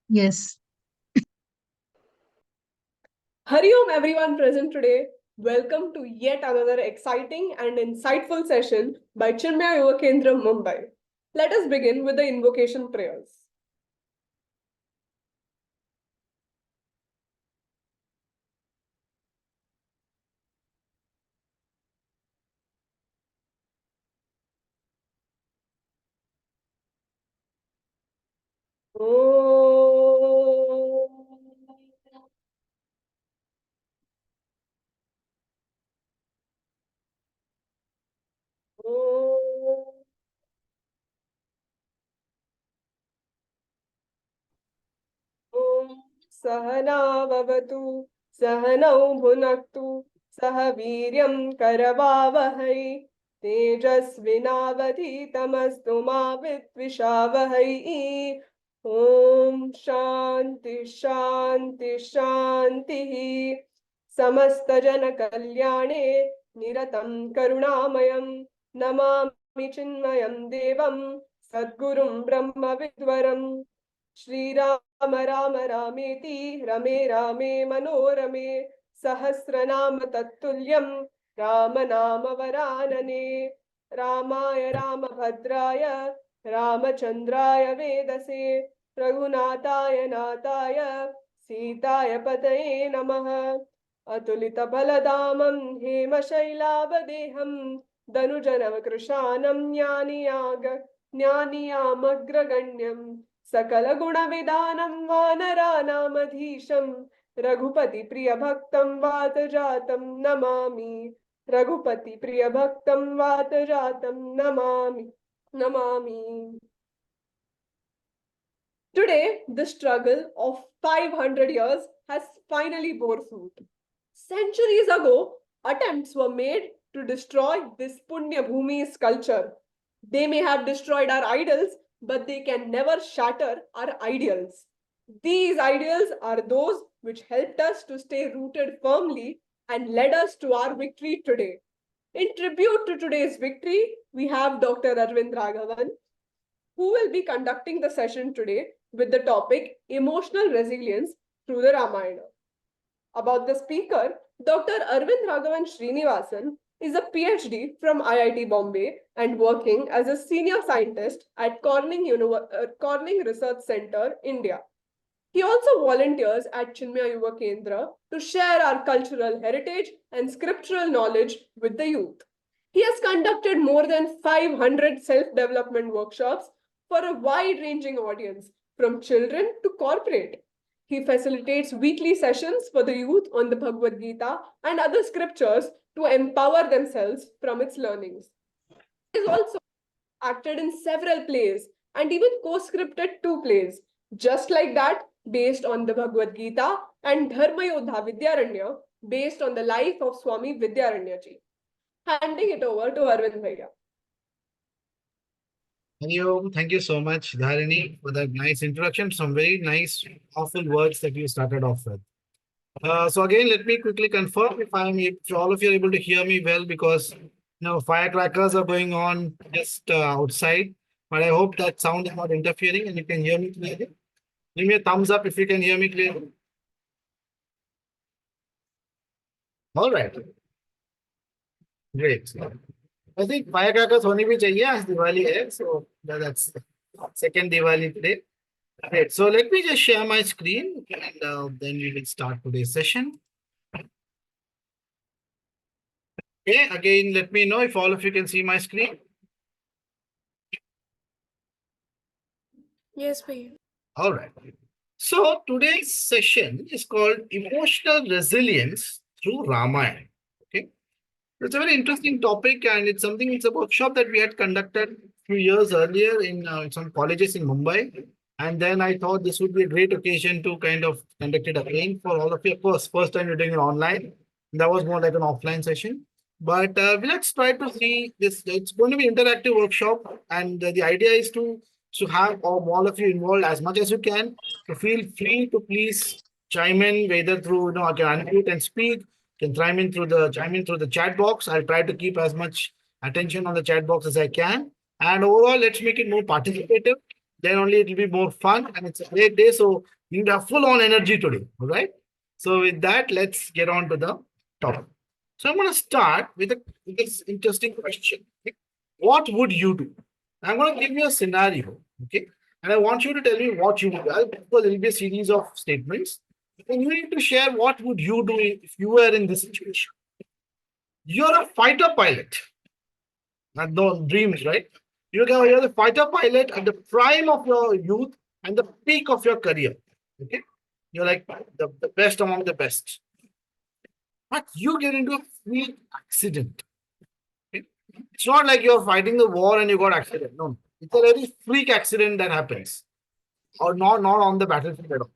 Yes. Hari Om, everyone present today. Welcome to yet another exciting and insightful session by Chinmaya Yuva Kendra, Mumbai. Let us begin with the invocation prayers. ॐ सहनाववतु सहनौ भुनक्तु सह वीर्यं करवावहै तेजस्विनावधीतमस्तु मा विद्विषावहै ॐ शान्ति शान्ति शान्तिः समस्तजनकल्याणे निरतं करुणामयं नमामि चिन्मयं देवं सद्गुरुं ब्रह्मविद्वरम् श्रीराम राम रामेति रमे रामे मनोरमे सहस्रनाम तत्तुल्यं राम नाम वरानने रामाय रामभद्राय रामचन्द्राय वेदसे रघुनाथाय नाथाय सीताय पतये नमः अतुलितबलधामं हेमशैलावदेहं दनुजनवकृशानं ज्ञानियामग्रगण्यं सकलगुणविदानं वानराणामधीशं रघुपतिप्रियभक्तं वातजातं Namami रघुपतिप्रियभक्तं वातजातं Namami. Today, the struggle of 500 years has finally bore fruit. Centuries ago, attempts were made to destroy this Punya Bhumi's culture. They may have destroyed our idols, but they can never shatter our ideals. These ideals are those which helped us to stay rooted firmly and led us to our victory today. In tribute to today's victory, we have Dr. Arvind Raghavan, who will be conducting the session today with the topic Emotional Resilience through the Ramayana. About the speaker, Dr. Arvind Raghavan Srinivasan is a PhD from IIT Bombay and working as a senior scientist at Corning Research Center, India. He also volunteers at Chinmaya Yuva Kendra to share our cultural heritage and scriptural knowledge with the youth. He has conducted more than 500 self-development workshops for a wide-ranging audience, from children to corporate. He facilitates weekly sessions for the youth on the Bhagavad Gita and other scriptures to empower themselves from its learnings. He has also acted in several plays and even co-scripted 2 plays, just like that, based on the Bhagavad Gita, and Dharma Yodha Vidyaranya, based on the life of Swami Vidyaranya ji. Handing it over to Arvind Bhaiya. Thank you so much, Dharini, for that nice introduction. Some very nice, awful words that you started off with. So again, let me quickly confirm if all of you are able to hear me well, because firecrackers are going on just outside. But I hope that sound is not interfering and you can hear me clearly. Give me a thumbs up if you can hear me clearly. All right. Great. I think firecrackers होनी भी चाहिए आज दिवाली है, so that's second Diwali today. Great. So let me just share my screen and then we will start today's session. Okay, again, let me know if all of you can see my screen. Yes, Bhaiya. All right. So today's session is called Emotional Resilience through Ramayana. Okay. It's a very interesting topic, and it's a workshop that we had conducted a few years earlier in some colleges in Mumbai. And then I thought this would be a great occasion to kind of conduct it again for all of you. Of course, first time you're doing it online. That was more like an offline session. But let's try to see this. It's going to be interactive workshop, and the idea is to have all of you involved as much as you can. So feel free to please chime in, whether through I can unmute and speak, can chime in through the chat box. I'll try to keep as much attention on the chat box as I can. And overall, let's make it more participative. Then only it will be more fun, and it's a great day. So You need to have full on energy today. All right. So with that, let's get on to the topic. So I'm going to start with this interesting question. Okay? What would you do? I'm going to give you a scenario. Okay. And I want you to tell me what you would do. Because there will be a series of statements. And you need to share what would you do if you were in this situation. You're a fighter pilot. Not no dreams, right? You're the fighter pilot at the prime of your youth and the peak of your career. Okay. You're like the best among the best. But you get into a freak accident. Okay? It's not like you're fighting the war and you got accident. No. It's a very freak accident that happens. Or not on the battlefield at all.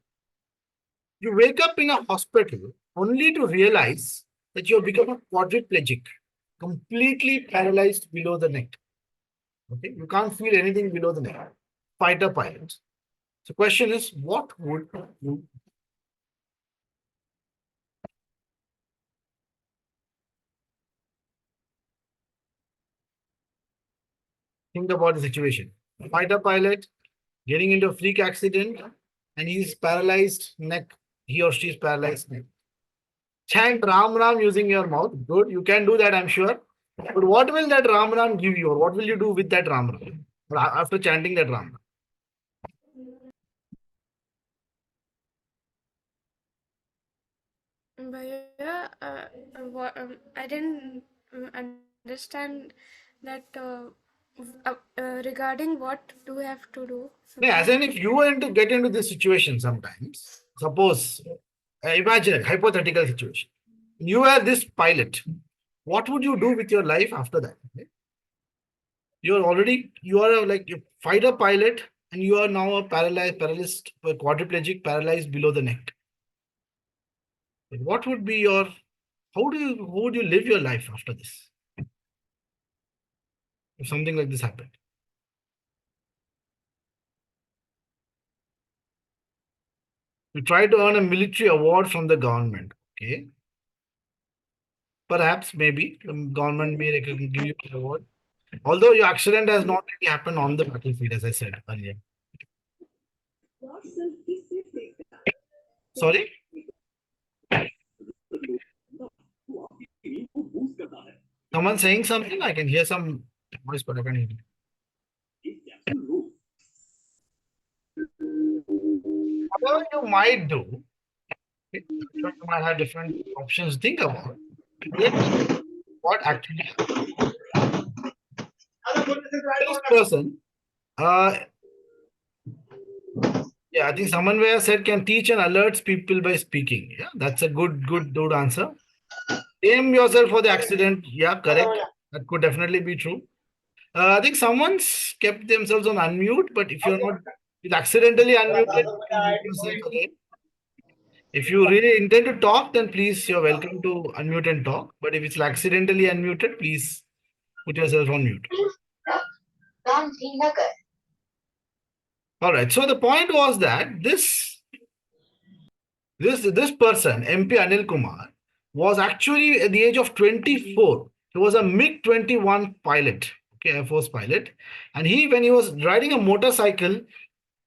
You wake up in a hospital only to realize that you've become a quadriplegic, completely paralyzed below the neck. Okay, you can't feel anything below the neck. Fighter pilots. So, question is, what would you think about the situation? A fighter pilot getting into a freak accident, and he's paralyzed neck. He or she is paralyzed neck. Chant Ram Ram using your mouth. Good, you can do that, I'm sure. But what will that Ram Ram give you, or what will you do with that Ram Ram after chanting that Ram Ram? Bhaiya, I didn't understand that regarding what do we have to do. Yeah, as in if you were to get into this situation sometimes, suppose, imagine a hypothetical situation. You are this pilot. What would you do with your life after that? Okay? You are like a fighter pilot and you are now a paralyzed, a quadriplegic, paralyzed below the neck. What would be your, how would you live your life after this? If something like this happened. You try to earn a military award from the government. Okay. Perhaps, maybe, the government may give you an award. Although your accident has not really happened on the battlefield, as I said earlier. Sorry? Someone saying something? I can hear some voice, but I can't hear it. Whatever you might do, you might have different options to think about. What actually happened? This person, uh, yeah, I think someone where said can teach and alerts people by speaking. Yeah, that's a good answer. Blame yourself for the accident. Yeah, correct. That could definitely be true. I think someone's kept themselves on unmute, but if you're not it's accidentally unmuted, you can mute yourself again. If you really intend to talk, then please, you're welcome to unmute and talk. But if it's accidentally unmuted, please put yourself on mute. All right. So the point was that this person, MP Anil Kumar, was actually at the age of 24. He was a MiG 21 pilot, okay, Air Force pilot. And when he was riding a motorcycle,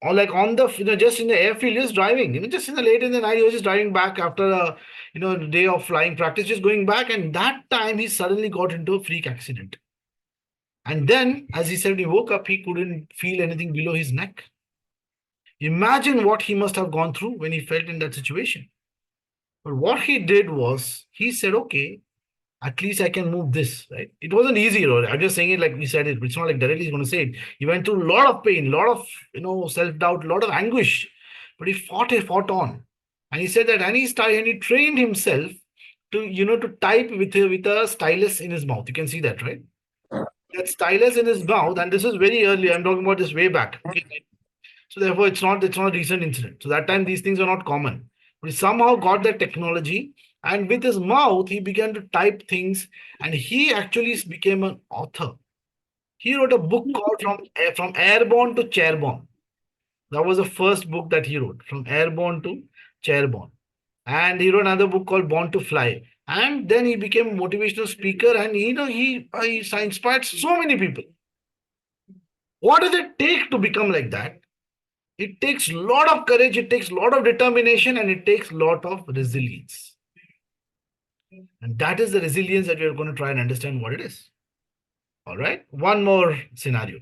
or like on the, just in the airfield, he was driving, just in the late in the night, he was just driving back after a, day of flying practice, just going back. And that time he suddenly got into a freak accident. And then, as he said, when he woke up, he couldn't feel anything below his neck. Imagine what he must have gone through when he felt in that situation. But what he did was, he said, okay, at least I can move this, right? It wasn't easy, right? I'm just saying it like we said it. It's not like directly he's going to say it. He went through a lot of pain, a lot of, self-doubt, a lot of anguish. But he fought on. And he said that, and he trained himself to, to type with a stylus in his mouth. You can see that, right? That stylus in his mouth, and this is very early. I'm talking about this way back. Okay? So therefore, it's not a recent incident. So that time these things are not common. But he somehow got that technology, and with his mouth, he began to type things, and he actually became an author. He wrote a book called From Airborne to Chairborne. That was the first book that he wrote, From Airborne to Chairborne. And he wrote another book called Born to Fly. And then he became a motivational speaker, and he inspired so many people. What does it take to become like that? It takes a lot of courage, it takes a lot of determination, and it takes a lot of resilience. And that is the resilience that we are going to try and understand what it is. All right. One more scenario.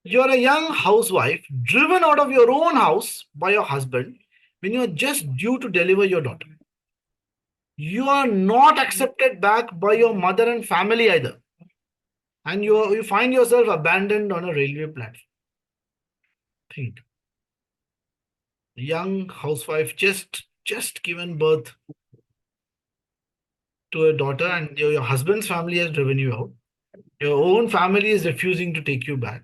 You're a young housewife driven out of your own house by your husband when you're just due to deliver your daughter. You are not accepted back by your mother and family either. And you find yourself abandoned on a railway platform. Think. A young housewife just given birth to a daughter, and your husband's family has driven you out. Your own family is refusing to take you back.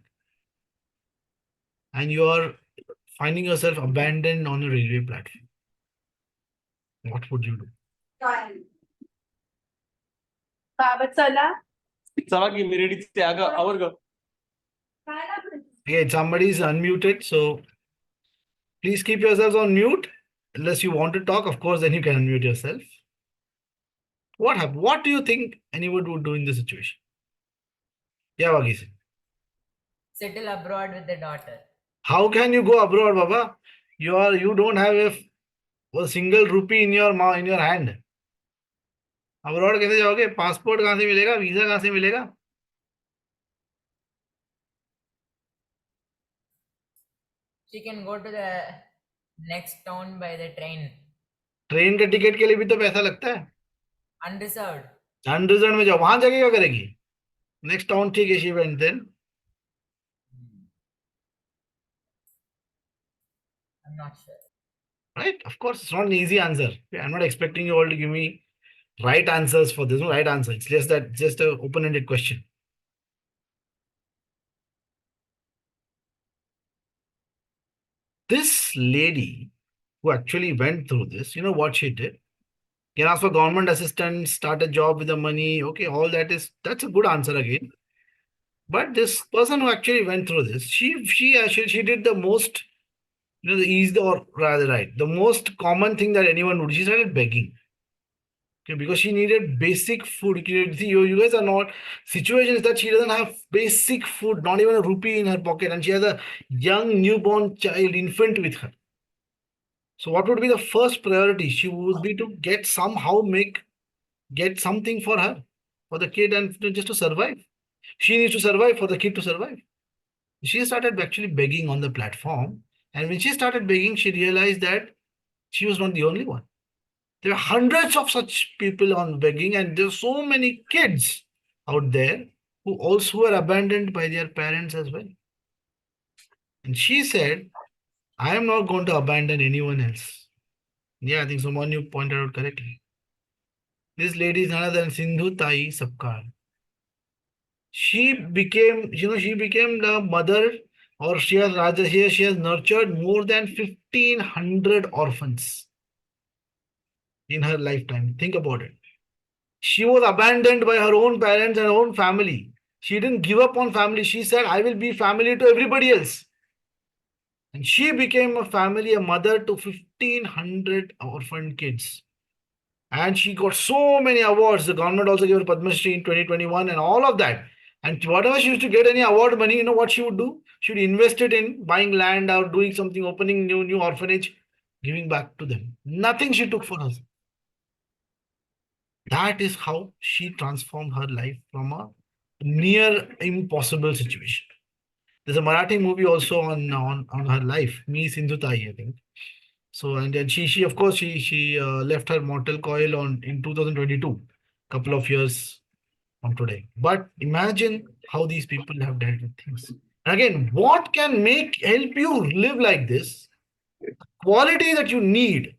And you are finding yourself abandoned on a railway platform. What would you do? Okay, somebody is unmuted, so please keep yourselves on mute. Unless you want to talk, of course, then you can unmute yourself. What happened? What do you think anyone would do in this situation? Yeah, Wagisi. Settle abroad with the daughter. How can you go abroad, Baba? You don't have a single rupee in your hand. Abroad कैसे जाओगे? Passport कहाँ से मिलेगा? Visa कहाँ से मिलेगा? She can go to the next town by the train. Train के ticket के लिए भी तो पैसा लगता है. Unreserved. अनरिजर्व में जाओ, वहां जाके क्या करेगी? नेक्स्ट टाउन ठीक है, she went then. I'm not sure. Right? Of course, it's not an easy answer. I'm not expecting you all to give me right answers for this. No right answer. It's just an open-ended question. This lady who actually went through this, you know what she did? Can ask for government assistance, start a job with the money. Okay, all that's a good answer again. But this person who actually went through this, she did the most, the easy, or rather, right, the most common thing that anyone would. She started begging. Okay, because she needed basic food. See, you guys are not. Situation is that she doesn't have basic food, not even a rupee in her pocket, and she has a young newborn child, infant with her. So, what would be the first priority? She would be to get something for her, for the kid, and just to survive. She needs to survive for the kid to survive. She started actually begging on the platform, and when she started begging, she realized that she was not the only one. There are hundreds of such people on begging, and there are so many kids out there who also were abandoned by their parents as well. And she said, I am not going to abandon anyone else. Yeah, I think someone you pointed out correctly. This lady is none other than Sindhu Tai Sapkar. She became the mother, or she has nurtured more than 1,500 orphans in her lifetime. Think about it. She was abandoned by her own parents and her own family. She didn't give up on family. She said, I will be family to everybody else. And she became a mother to 1,500 orphaned kids. And she got so many awards. The government also gave her Padma Shri in 2021 and all of that. And whatever she used to get any award money, you know what she would do? She would invest it in buying land or doing something, opening new orphanage, giving back to them. Nothing she took for herself. That is how she transformed her life from a near impossible situation. There's a Marathi movie also on her life, Me Sindhutai, I think. So, and then she of course she left her mortal coil in 2022, couple of years from today. But imagine how these people have dealt with things. And again, what can help you live like this? Quality that you need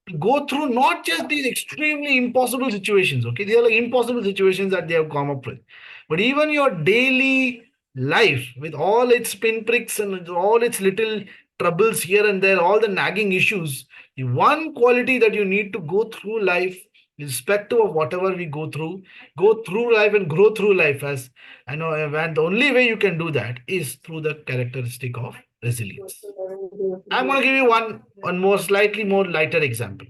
to go through not just these extremely impossible situations. Okay, they are like impossible situations that they have come up with, but even your daily life with all its pinpricks and all its little troubles here and there, all the nagging issues. The one quality that you need to go through life, irrespective of whatever we go through life and grow through life, as I know, and the only way you can do that is through the characteristic of resilience. I'm going to give you one more slightly more lighter example.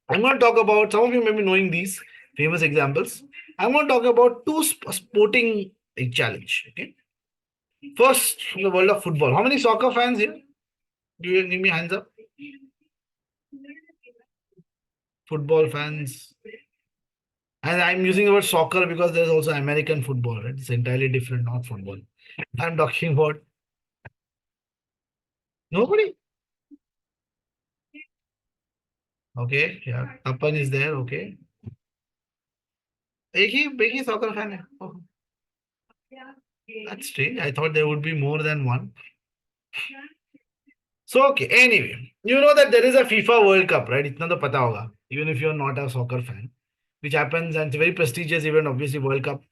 I'm going to talk about, some of you may be knowing these famous examples. I'm going to talk about two sporting challenge. Okay. First, from the world of football. How many soccer fans here? Do you give me hands up? Football fans. And I'm using the word soccer because there's also American football, right? It's entirely different, not football. I'm talking about nobody. Okay, yeah. Tapan is there, okay. एक ही soccer fan है. Oh, that's strange. I thought there would be more than one. So okay, anyway, you know that there is a FIFA World Cup, right? इतना तो पता होगा, even if you're not a soccer fan, which happens and it's a very prestigious event, obviously World Cup.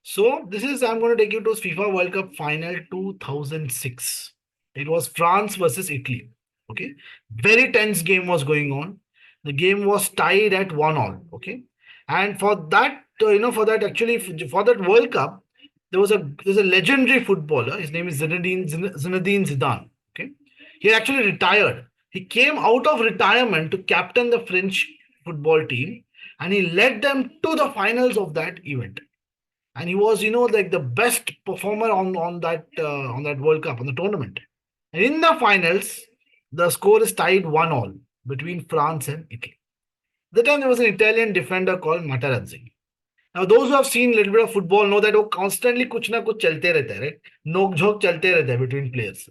So this is I'm going to take you to FIFA World Cup final 2006. It was France versus Italy. Okay, very tense game was going on. The game was tied at 1-1. Okay, and for that, for that actually for that World Cup, there's a legendary footballer. His name is Zinedine Zidane. Okay, he actually retired. He came out of retirement to captain the French football team, and he led them to the finals of that event. And he was, like the best performer on that World Cup on the tournament. And in the finals, the score is tied 1-1 between France and Italy. That time there was an Italian defender called Materazzi. Now, those who have seen a little bit of football know that वो constantly कुछ ना कुछ चलते रहता है, right? नोक झोंक चलते रहता है between players.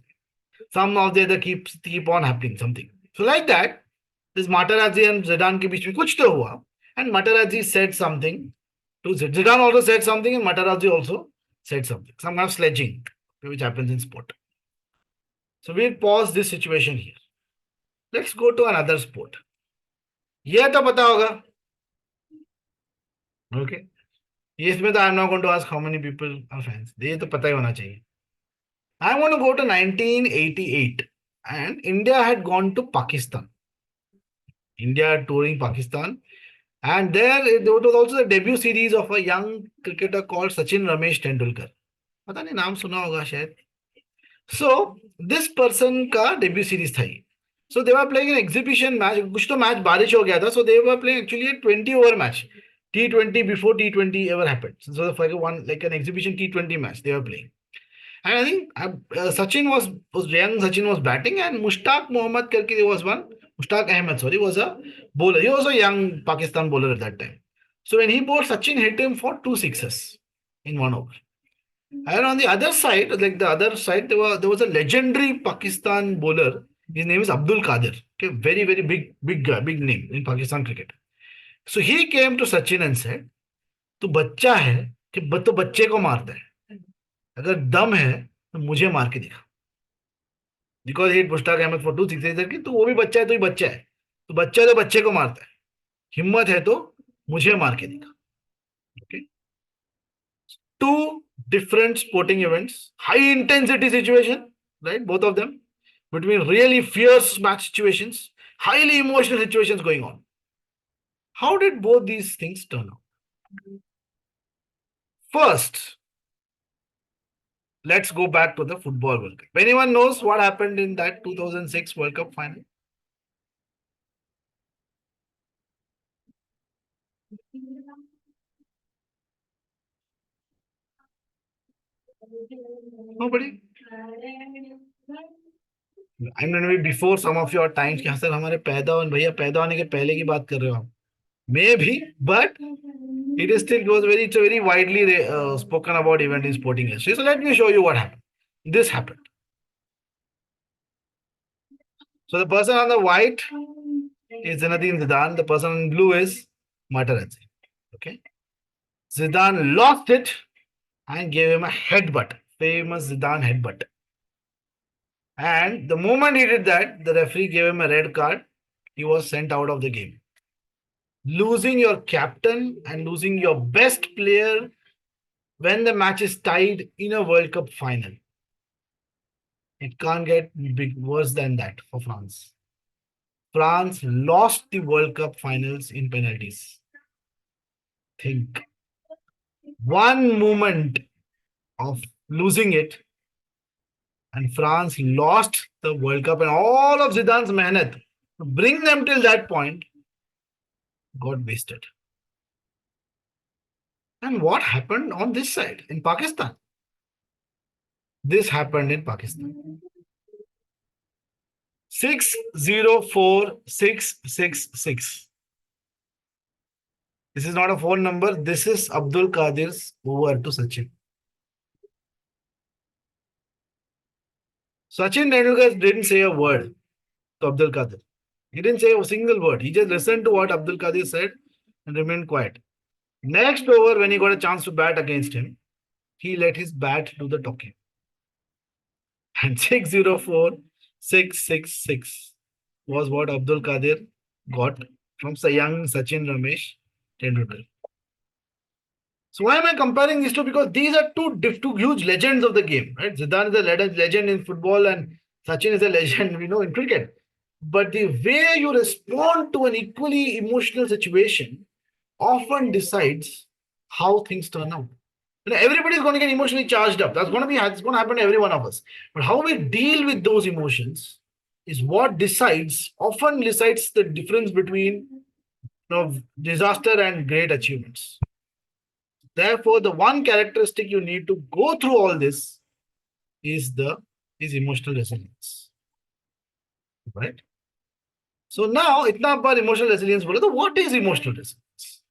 Some of the other keep on happening something. So like that, this Materazzi and Zidane के बीच में कुछ तो हुआ, and Materazzi said something to Zidane also said something, and Materazzi also said something. Some kind of sledging, which happens in sport. So we'll pause this situation here. Let's go to another sport. ये तो पता होगा. Okay. इसमें तो I'm not going to ask how many people are fans. ये तो पता ही होना चाहिए. I want to go to 1988, and India had gone to Pakistan. India touring Pakistan, and there was also the debut series of a young cricketer called Sachin Ramesh Tendulkar. पता नहीं नाम सुना होगा शायद. So this person का debut series था ये. So they were playing an exhibition match. कुछ तो match बारिश हो गया था. So they were playing actually a 20-over match. T20 before T20 ever happened. So like an exhibition T20 match they were playing. And I think Sachin was young. Sachin was batting, and Mushtaq Mohammad करके there was one. Mushtaq Ahmed, sorry, was a bowler. He was a young Pakistan bowler at that time. So when he bowled, Sachin hit him for 2 sixes in 1 over. And on the other side, there was a legendary Pakistan bowler. His name is Abdul Qadir. Okay, very, very big guy, big name in Pakistan cricket. So he came to Sachin and said, "तू बच्चा है कि तो बच्चे को मारता है. अगर दम है तो मुझे मार के दिखा." Because he hit Mushtaq Ahmed for 2 sixes कि तू वो भी बच्चा है, तो ही बच्चा है. तो बच्चा है तो बच्चे को मारता है. हिम्मत है तो मुझे मार के दिखा. Okay. Two different sporting events, high intensity situation, right? Both of them, between really fierce match situations, highly emotional situations going on. How did both these things turn out? First, let's go back to the football World Cup. Anyone knows what happened in that 2006 World Cup final? Nobody? I'm going to be before some of your times कि हाँ sir हमारे भैया पैदा होने के पहले की बात कर रहे हो आप. Maybe, but it's a very widely spoken about event in sporting history. So let me show you what happened. This happened. So the person on the white is Zinedine Zidane. The person in blue is Materazzi. Okay. Zidane lost it and gave him a headbutt. Famous Zidane headbutt. And the moment he did that, the referee gave him a red card. He was sent out of the game. Losing your captain and losing your best player when the match is tied in a World Cup final. It can't get worse than that for France. France lost the World Cup finals in penalties. Think. One moment of losing it, and France lost the World Cup, and all of Zidane's mehnat to bring them till that point got wasted. And what happened on this side in Pakistan? This happened in Pakistan. 604666. This is not a phone number. This is Abdul Qadir's over to Sachin. Sachin Tendulkar didn't say a word to Abdul Qadir. He didn't say a single word. He just listened to what Abdul Qadir said and remained quiet. Next over, when he got a chance to bat against him, he let his bat do the talking. And 604666 was what Abdul Qadir got from young Sachin Ramesh Tendulkar. So why am I comparing these two? Because these are two huge legends of the game, right? Zidane is a legend in football and Sachin is a legend, in cricket. But the way you respond to an equally emotional situation often decides how things turn out. Everybody's going to get emotionally charged up. It's going to happen to every one of us. But how we deal with those emotions is what often decides the difference between disaster and great achievements. Therefore, the one characteristic you need to go through all this is emotional resilience. Right? So now, it's not about emotional resilience. What is emotional resilience?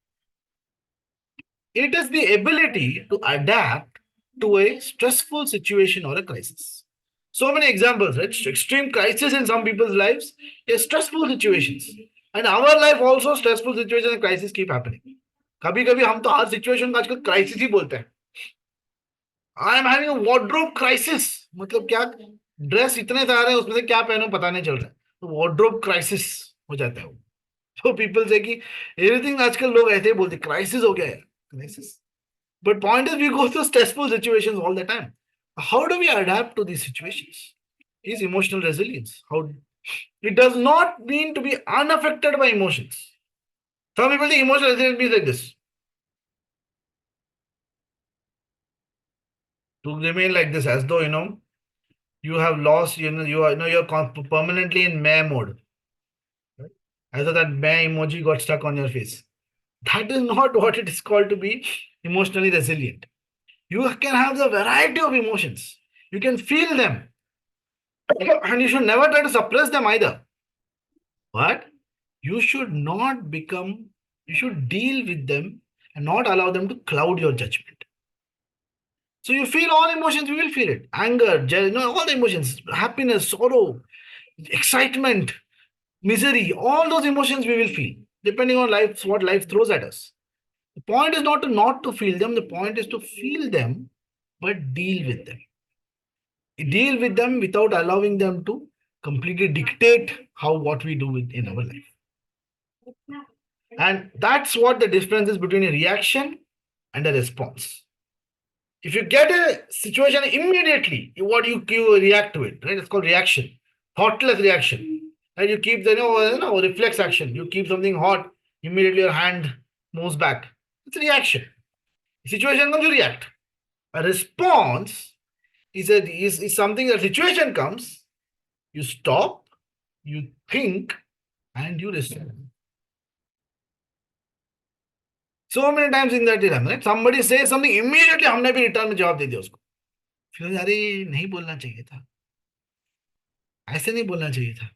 It is the ability to adapt to a stressful situation or a crisis. So many examples, right? Extreme crisis in some people's lives, stressful situations. And our life also, stressful situations and crises keep happening. कभी कभी हम तो हर situation को आजकल crisis ही बोलते हैं. I am having a wardrobe crisis. मतलब क्या, ड्रेस इतने सारे हैं उसमें से क्या पहनो पता नहीं चल रहा है, तो वार्डरोब क्राइसिस हो जाता है वो. तो पीपल से कि एवरीथिंग आजकल लोग ऐसे ही बोलते क्राइसिस हो गया है, crisis. But point is, we go through stressful situations all the time. How do we adapt to these situations? Is emotional resilience. How it does not mean to be unaffected by emotions. Some people think emotional resilience means like this: to remain like this, as though you have lost. You're permanently in meh mode, right? As though that meh emoji got stuck on your face. That is not what it is called to be emotionally resilient. You can have the variety of emotions. You can feel them. And you should never try to suppress them either. But you should you should deal with them and not allow them to cloud your judgment. So you feel all emotions, you will feel it. Anger, all the emotions, happiness, sorrow, excitement, misery, all those emotions we will feel, depending on what life throws at us. The point is not to feel them, the point is to feel them, but deal with them. Deal with them without allowing them to completely dictate what we do in our life. And that's what the difference is between a reaction and a response. If you get a situation immediately, what you react to it, right? It's called reaction, thoughtless reaction. And you keep the reflex action. You keep something hot, immediately your hand moves back. It's a reaction. Situation comes, you react. A response is something, that situation comes, you stop, you think, and you respond. So many times in that dilemma, right? Somebody says something, immediately हमने भी return में जवाब दे दिया उसको. फिर अरे नहीं बोलना चाहिए था, ऐसे नहीं बोलना चाहिए था.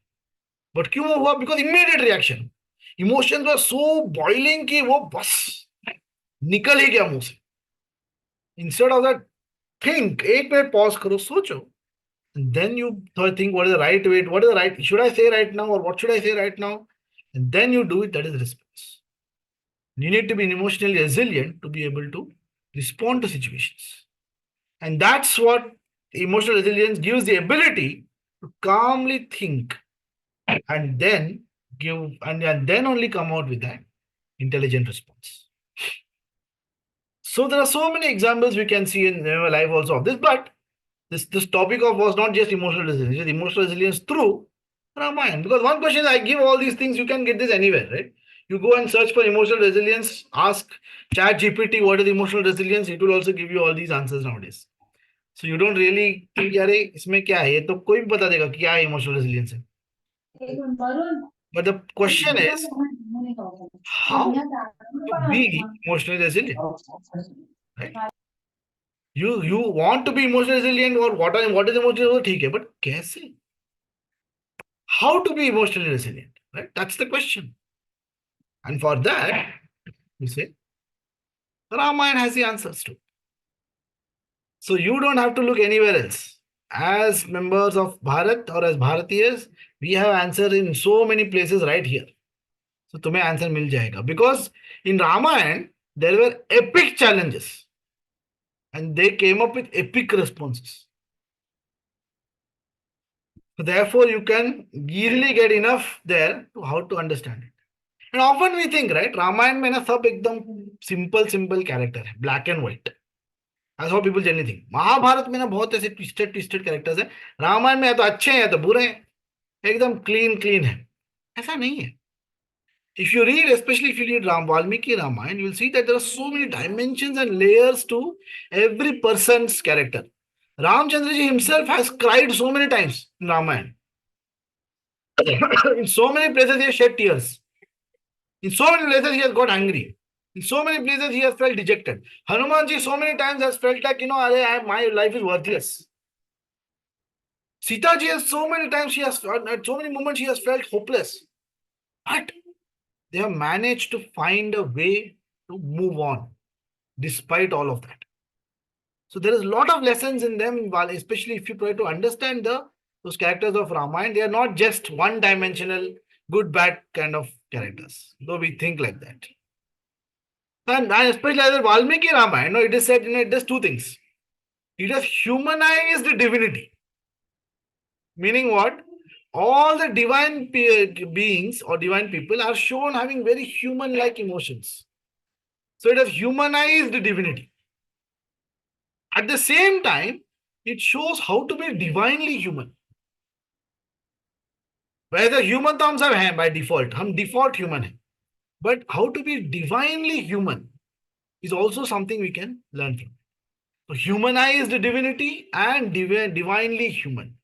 बट क्यों हुआ? Because immediate reaction. Emotions were so boiling कि वो बस निकल ही गया मुंह से. इंस्टेड ऑफ दैट, थिंक, एक मिनट पॉज करो, सोचो. And then you think, what is the right way? What is the right? Should I say right now, or what should I say right now? And then you do it. That is response. You need to be emotionally resilient to be able to respond to situations. And that's what emotional resilience gives, the ability to calmly think and then and then only come out with that intelligent response. So there are so many examples we can see in our life also of this, but this topic was not just emotional resilience, it's emotional resilience through Ramayana. Because one question is, I give all these things, you can get this anywhere, right? You go and search for emotional resilience, ask Chat GPT what is emotional resilience, it will also give you all these answers nowadays. So you don't really think, यारे इसमें क्या है, ये तो कोई भी बता देगा क्या है emotional resilience है. But the question is, how to be emotionally resilient, right? You want to be emotionally resilient, or what is emotional resilient, ठीक है, but कैसे? how to be emotionally resilient, right? That's the question. And for that, we say Ramayana has the answers to. So you don't have to look anywhere else. As members of Bharat or as Bharatiyas, we have answer in so many places right here. So तुम्हें answer मिल जाएगा. Because in Ramayana, there were epic challenges. And they came up with epic responses. So therefore, you can easily get enough there to how to understand it. And often we think, right, Ramayan में ना सब एकदम simple character है, black and white. That's how people generally think. Mahabharat में ना बहुत ऐसे twisted characters हैं. रामायण में या तो अच्छे हैं या तो बुरे हैं. एकदम clean है. ऐसा नहीं है. If you read, especially if you read Valmiki Ramayana, you will see that there are so many dimensions and layers to every person's character. Ramchandraji himself has cried so many times in Ramayana. In so many places, he has shed tears. In so many places, he has got angry. In so many places, he has felt dejected. Hanumanji so many times has felt like, my life is worthless. Sita ji has so many times, at so many moments, she has felt hopeless. But they have managed to find a way to move on despite all of that. So there is a lot of lessons in them, especially if you try to understand those characters of Ramayana. They are not just one-dimensional, good, bad kind of characters, though we think like that. And especially as Valmiki Ramayana, it is said, it does two things. It has humanized divinity. Meaning what? All the divine beings or divine people are shown having very human-like emotions. So it has humanized divinity. At the same time, it shows how to be divinely human. Whether human तो हम सब हैं by default, हम default human हैं. But how to be divinely human is also something we can learn from. So humanized divinity and divinely human.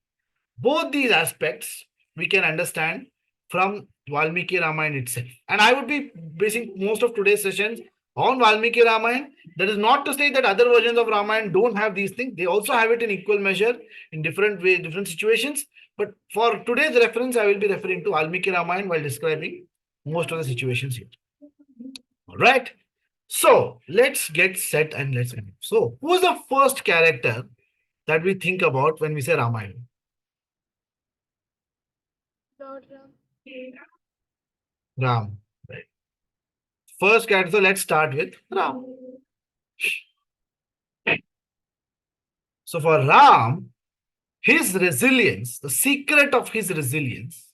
Both these aspects we can understand from Valmiki Ramayana itself. And I would be basing most of today's sessions on Valmiki Ramayana. That is not to say that other versions of Ramayana don't have these things. They also have it in equal measure in different ways, different situations. But for today's reference, I will be referring to Valmiki Ramayana while describing most of the situations here. All right. So let's get set and let's move. So who is the first character that we think about when we say Ramayana? Lord Ram. Ram. Right. First character, so let's start with Ram. So for Ram, his resilience, the secret of his resilience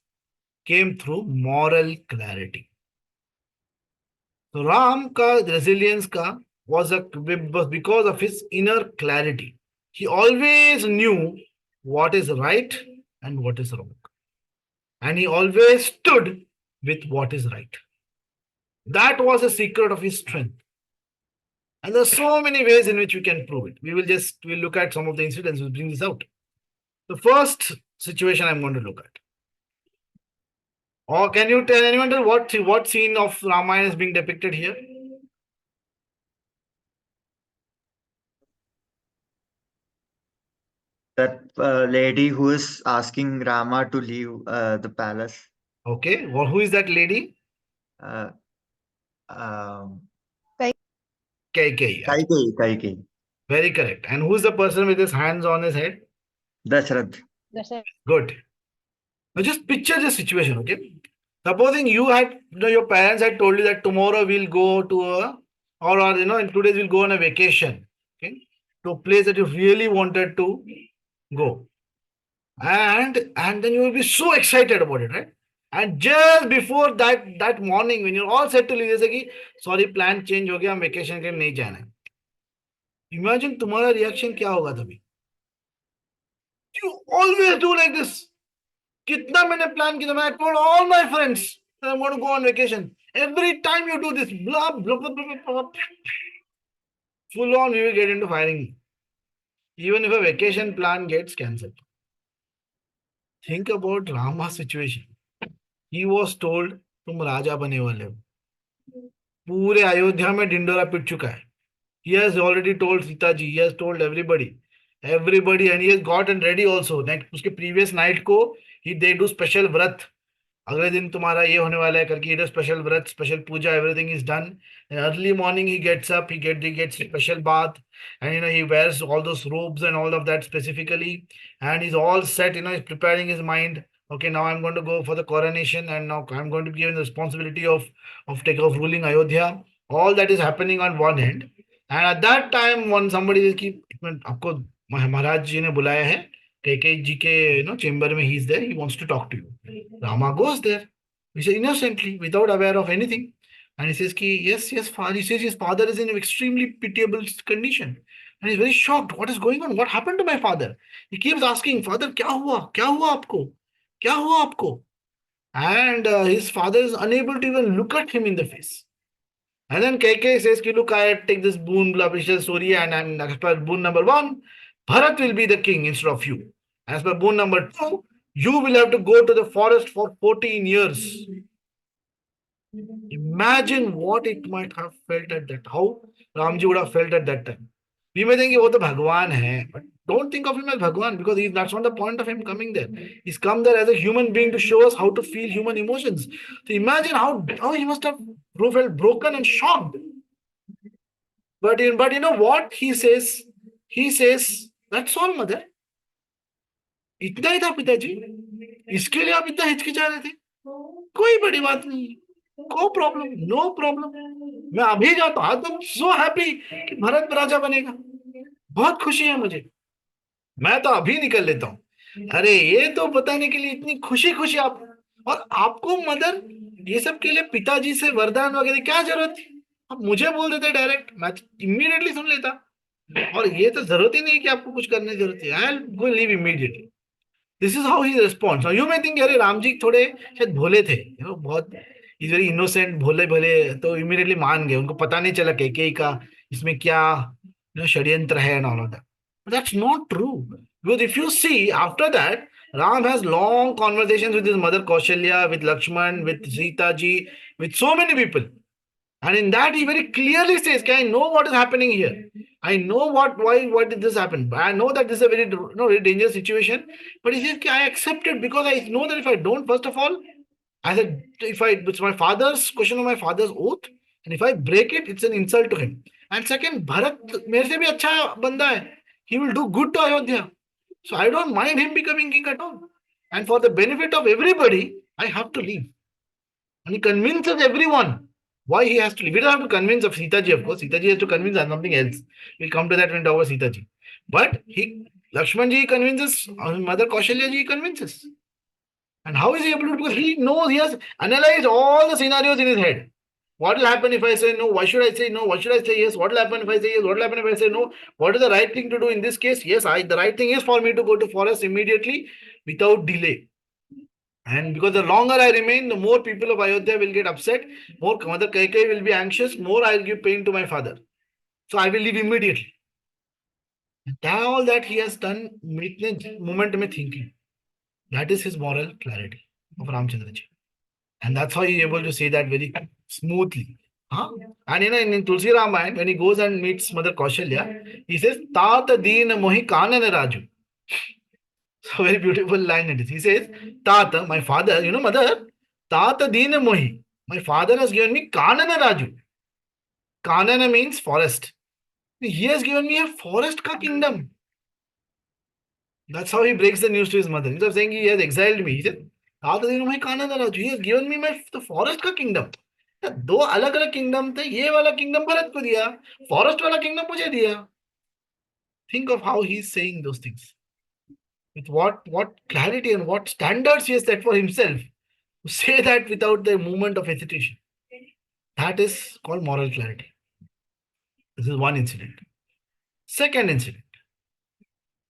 came through moral clarity. So Ram ka resilience was because of his inner clarity. He always knew what is right and what is wrong. And he always stood with what is right. That was the secret of his strength. And there are so many ways in which we can prove it. We'll look at some of the incidents which bring this out. The first situation I'm going to look at. Or can you tell anyone what scene of Ramayana is being depicted here? That lady who is asking Rama to leave the palace. Okay. Well, who is that lady? Uh, um, Kaikeyi. Kaikeyi. Very correct. And who's the person with his hands on his head? Dashrath. Good. Now just picture the situation, okay? Supposing your parents had told you that tomorrow we'll go to in 2 days we'll go on a vacation, okay? To a place that you really wanted to go. And then you will be so excited about it, right? And just before that morning, when you're all set to leave, say, sorry, plan change हो गया, हम vacation के लिए नहीं जाना है. Imagine तुम्हारा reaction क्या होगा तभी? You always do like this. कितना मैंने plan किया? I told all my friends that I'm going to go on vacation. Every time you do this, blah, blah, blah, blah, blah, full on, we will get into firing. Even if a vacation plan gets cancelled. Think about Rama's situation. He was told, तुम राजा बने वाले हो. पूरे अयोध्या में ढिंडोरा पिट चुका है. He has already told Sita ji, he has told everybody. Everybody, and he has gotten ready also. Next, उसके previous night को they do special व्रत. अगले दिन तुम्हारा ये होने वाला है करके ये special vrat special puja everything is done and early morning he gets up he gets special bath and he wears all those robes and all of that specifically and he's all set, he's preparing his mind. Okay, now I'm going to go for the coronation and now I'm going to be given the responsibility of ruling Ayodhya. All that is happening on one end and at that time when somebody is की आपको महाराज जी ने बुलाया है KK जी के chamber में he is there, he wants to talk to you. Rama goes there. He says innocently, without aware of anything. And he says, ki, yes, father. He says his father is in an extremely pitiable condition. And he's very shocked. What is going on? What happened to my father? He keeps asking, Father, kya hua? Kya hua aapko? Kya hua aapko? And his father is unable to even look at him in the face. And then KK says, ki, look, I take this boon, blah, blah, story, and as per boon number 1, Bharat will be the king instead of you. As per boon number 2, you will have to go to the forest for 14 years. Imagine what it might have felt at that, how Ramji would have felt at that time. We may think, oh, the Bhagwan hai, but don't think of him as Bhagwan because that's not the point of him coming there. He's come there as a human being to show us how to feel human emotions. So imagine how he must have felt broken and shocked. But you know what he says? He says, that's all, mother. इतना ही था पिताजी, इसके लिए आप इतना हिचकिचा रहे थे, कोई बड़ी बात नहीं, नो प्रॉब्लम, नो प्रॉब्लम, मैं अभी जाता हूं, आई एम सो हैप्पी कि भरत राजा बनेगा, बहुत खुशी है मुझे, मैं तो अभी निकल लेता हूँ। अरे ये तो बताने के लिए इतनी खुशी खुशी आप, और आपको मदर ये सब के लिए पिताजी से वरदान वगैरह क्या जरूरत थी, आप मुझे बोल देते डायरेक्ट, मैं इमीडिएटली सुन लेता, और ये तो जरूरत ही नहीं कि आपको कुछ करने की जरूरत है, I will go leave immediately. This is how he responds. You may think अरे राम जी थोड़े शायद भोले थे, बहुत इज वेरी इनोसेंट, भोले भले, तो इमीडिएटली मान गए, उनको पता नहीं चला के का इसमें क्या षड्यंत्र है and all of that, but that's not true because if you see after that Ram has long conversations with his mother Kaushalya, with Lakshman, with Sita ji, with so many people. And in that, he very clearly says, I know what is happening here. I know why did this happen. I know that this is a very, very dangerous situation. But he says, I accept it because I know that if I don't, first of all, I said, it's my father's question of my father's oath. And if I break it, it's an insult to him. And second, Bharat, mere se bhi acha banda hai. He will do good to Ayodhya. So I don't mind him becoming king at all. And for the benefit of everybody, I have to leave. And he convinces everyone why he has to leave. We don't have to convince of Sita ji, of course. Sita ji has to convince us something else. We'll come to that when we talk about Sita ji. But Lakshman ji convinces, Mother Kaushalya ji convinces. And how is he able to? Because he knows, he has analyzed all the scenarios in his head. What will happen if I say no? Why should I say no? What should I say yes? What will happen if I say yes? What will happen if I say no? What is the right thing to do in this case? Yes, the right thing is for me to go to forest immediately without delay. And because the longer I remain, the more people of Ayodhya will get upset, more Mother Kaikai will be anxious, more I'll give pain to my father. So I will leave immediately. All that he has done, moment mein thinking. That is his moral clarity of Ramchandra ji. And that's how he is able to say that very smoothly. Huh? And in Tulsi Ramayana, when he goes and meets Mother Kaushalya, he says, Tata deen mohi kanana raju. So very beautiful line it is. He says, Tata, my father, mother, Tata dina mohi. My father has given me Kanana Raju. Kanana means forest. He has given me a forest ka kingdom. That's how he breaks the news to his mother. Instead of saying he has exiled me, he said, Tata dina mohi Kanana Raju. He has given me the forest ka kingdom. दो अलग अलग kingdom थे, ये वाला kingdom Bharat को दिया, forest वाला kingdom मुझे दिया. Think of how he is saying those things. With what clarity and what standards he has set for himself to say that without the moment of hesitation. That is called moral clarity. This is one incident. Second incident.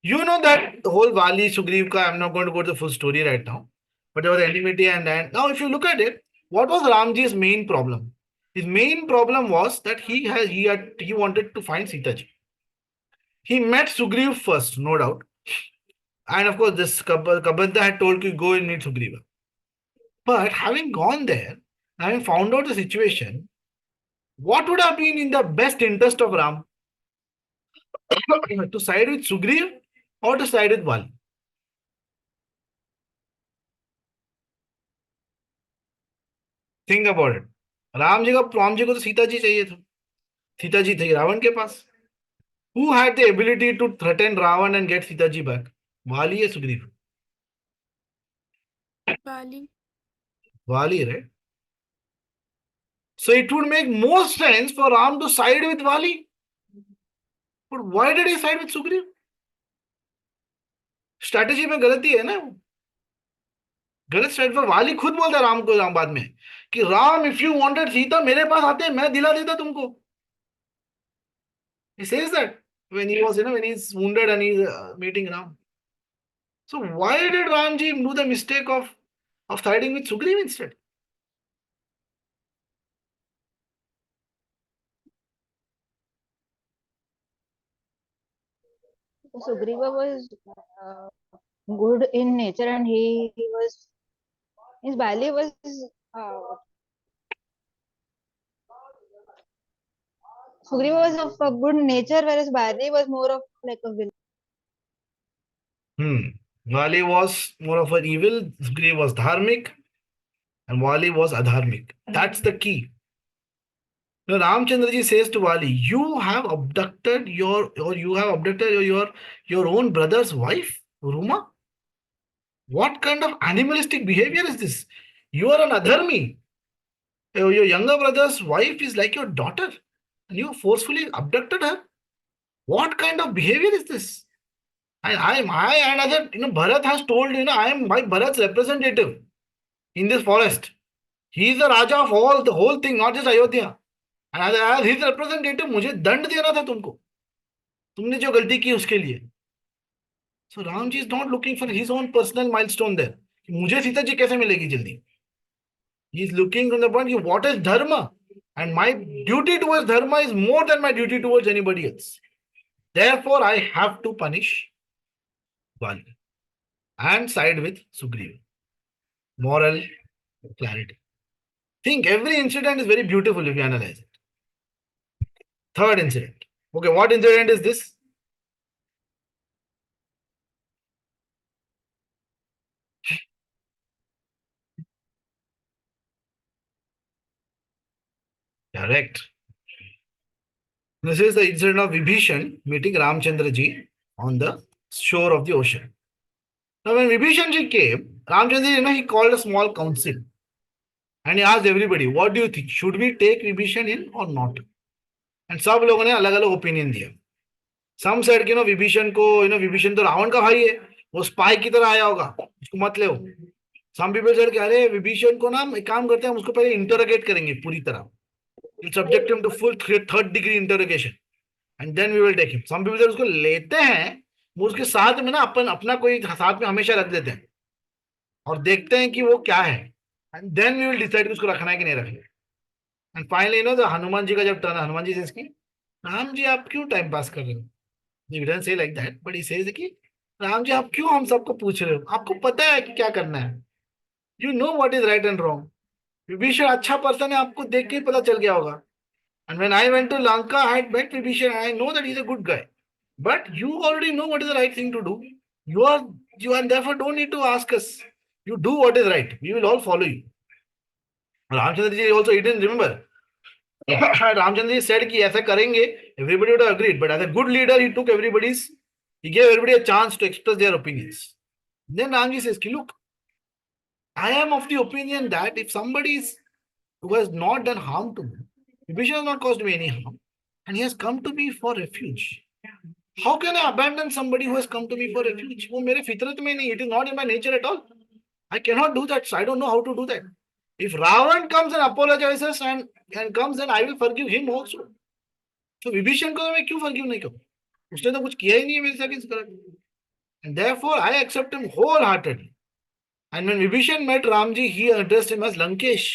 You know that the whole Vali Sugriv ka, I'm not going to go to the full story right now, but there was enmity and now if you look at it, what was Ramji's main problem? His main problem was that he wanted to find Sita ji. He met Sugriv first, no doubt. And of course, this Kabanta had told you go and meet Sugriva. But having gone there, having found out the situation, what would have been in the best interest of Ram? To side with Sugriv or to side with Vali? Think about it. Ram ji को तो सीता जी चाहिए था. सीता जी थी रावण के पास. Who had the ability to threaten Ravan and get Sita ji back? Vali या Sugriva? Bali. Vali, right? So it would make more sense for Ram to side with Vali. But why did he side with Sugriv? Strategy में गलती है ना. गलत strategy. पर वाली खुद बोलता है राम को राम बाद में कि Ram if you wanted Sita मेरे पास आते मैं दिला देता तुमको. He says that when he was, when he's wounded and he's meeting Ram. So why did Ramji do the mistake of siding with Sugriv instead? Sugriva was good in nature, and he was his Bali was uh, Sugriva was of a good nature, whereas Bali was more of like a villain. Vali was more of an evil, Sugriv was dharmic, and Vali was adharmic. That's the key. Now Ramchandra ji says to Vali, you have abducted your own brother's wife, Ruma. What kind of animalistic behavior is this? You are an adharmi. Your younger brother's wife is like your daughter, and you forcefully abducted her. What kind of behavior is this? And Bharat has told, I am my Bharat's representative in this forest. He is the Raja of all, the whole thing, not just Ayodhya. And as his representative, मुझे दंड देना था तुमको. तुमने जो गलती की उसके लिए. So Ramji is not looking for his own personal milestone there. मुझे सीता जी कैसे मिलेगी जल्दी? He is looking from the point of what is dharma, and my duty towards dharma is more than my duty towards anybody else. Therefore, I have to punish Vali and side with Sugriva. Moral clarity. Think every incident is very beautiful if you analyze it. Third incident. Okay, what incident is this? Correct. This is the incident of Vibhishan meeting Ramchandra ji on the shore of the ocean. Now, when Vibhishan ji came, Ramchandra ji, he called a small council and he asked everybody, what do you think? Should we take Vibhishan in or not? And सब लोगों ने अलग अलग opinion दिया. Some said कि विभीषण को विभीषण तो रावण का भाई है, वो स्पाई की तरह आया होगा, उसको मत ले. Some people said कि अरे विभीषण को ना एक काम करते हैं, हम उसको पहले इंटरोगेट करेंगे पूरी तरह. We'll subject him to full third degree interrogation and then we will take him. Some people said उसको लेते हैं, वो उसके साथ में ना अपना कोई साथ में हमेशा रख देते हैं और देखते हैं कि वो क्या है, and then we will decide कि उसको रखना है कि नहीं रखना. And finally, the Hanuman ji का जब टर्न, हनुमान जी से राम जी आप क्यों टाइम पास कर रहे हो? He didn't say like that, but he says कि राम जी आप क्यों हम सबको पूछ रहे हो? आपको पता है कि क्या करना है. You know what is right and wrong. Vibhishan अच्छा पर्सन है, आपको देख के ही पता चल गया होगा. And when I went to Lanka, I had met Vibhishan and I know that he's a good guy. But you already know what is the right thing to do. You and therefore don't need to ask us. You do what is right. We will all follow you. Ramchandra ji also, he didn't remember. Ramchandra ji said कि ऐसा करेंगे, everybody would have agreed. But as a good leader, he gave everybody a chance to express their opinions. Then Ramji says, look, I am of the opinion that if somebody who has not done harm to me, Vibhishan has not caused me any harm, and he has come to me for refuge. How can I abandon somebody who has come to me for refuge? वो मेरे फितरत में नहीं, it is not in my nature at all. I cannot do that, so I don't know how to do that. If Ravan comes and apologizes and comes, then I will forgive him also. So Vibhishan को मैं क्यों forgive नहीं करूँ? उसने तो कुछ किया ही नहीं है मेरे साथ इस तरह. And therefore I accept him wholeheartedly. And when Vibhishan met Ramji, he addressed him as Lankesh.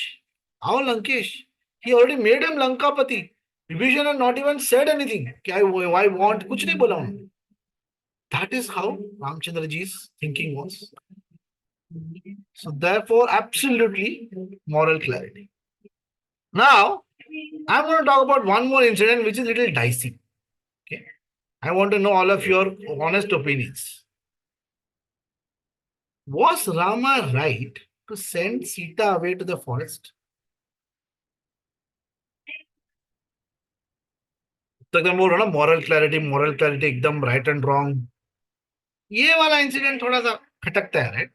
How Lankesh? He already made him Lankapati. Vibhishan had not even said anything. I want, कुछ नहीं बोला उन्होंने. That is how Ramchandra ji's thinking was. So therefore, absolutely moral clarity. Now, I'm going to talk about one more incident which is a little dicey. Okay. I want to know all of your honest opinions. Was Rama right to send Sita away to the forest? तो एकदम बोल रहा ना moral clarity एकदम right and wrong. ये वाला incident थोड़ा सा खटकता है, right?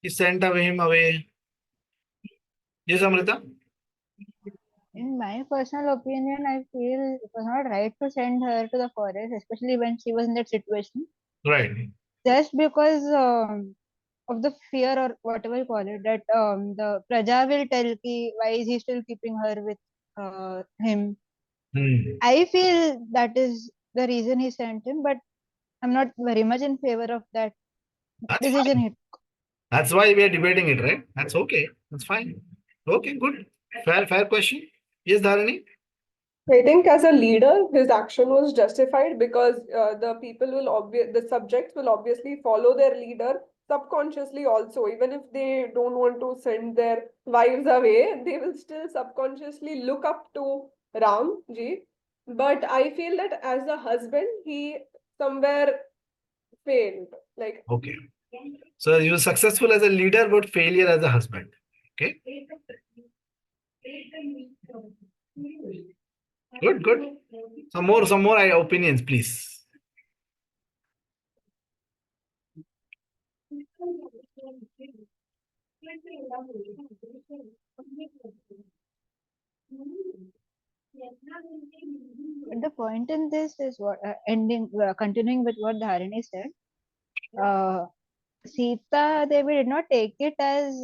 He sent away him away. Yes, Amrita? In my personal opinion, I feel it was not right to send her to the forest, especially when she was in that situation. Right. Just because of the fear or whatever you call it, that the Praja will tell ki why is he still keeping her with him. I feel that is the reason he sent him, but I'm not very much in favor of that That's decision fine. he took. That's why we are debating it, right? That's okay. That's fine. Okay, good. Fair question. Yes, Dharani? I think as a leader, his action was justified because the subjects will obviously follow their leader subconsciously also. Even if they don't want to send their wives away, they will still subconsciously look up to Ram ji. But I feel that as a husband, he somewhere failed. Like, Okay. So you were successful as a leader, but failure as a husband. Okay. Good. Some more opinions, please. But the point in this is what continuing with what Dharani said. Sita Devi did not take it as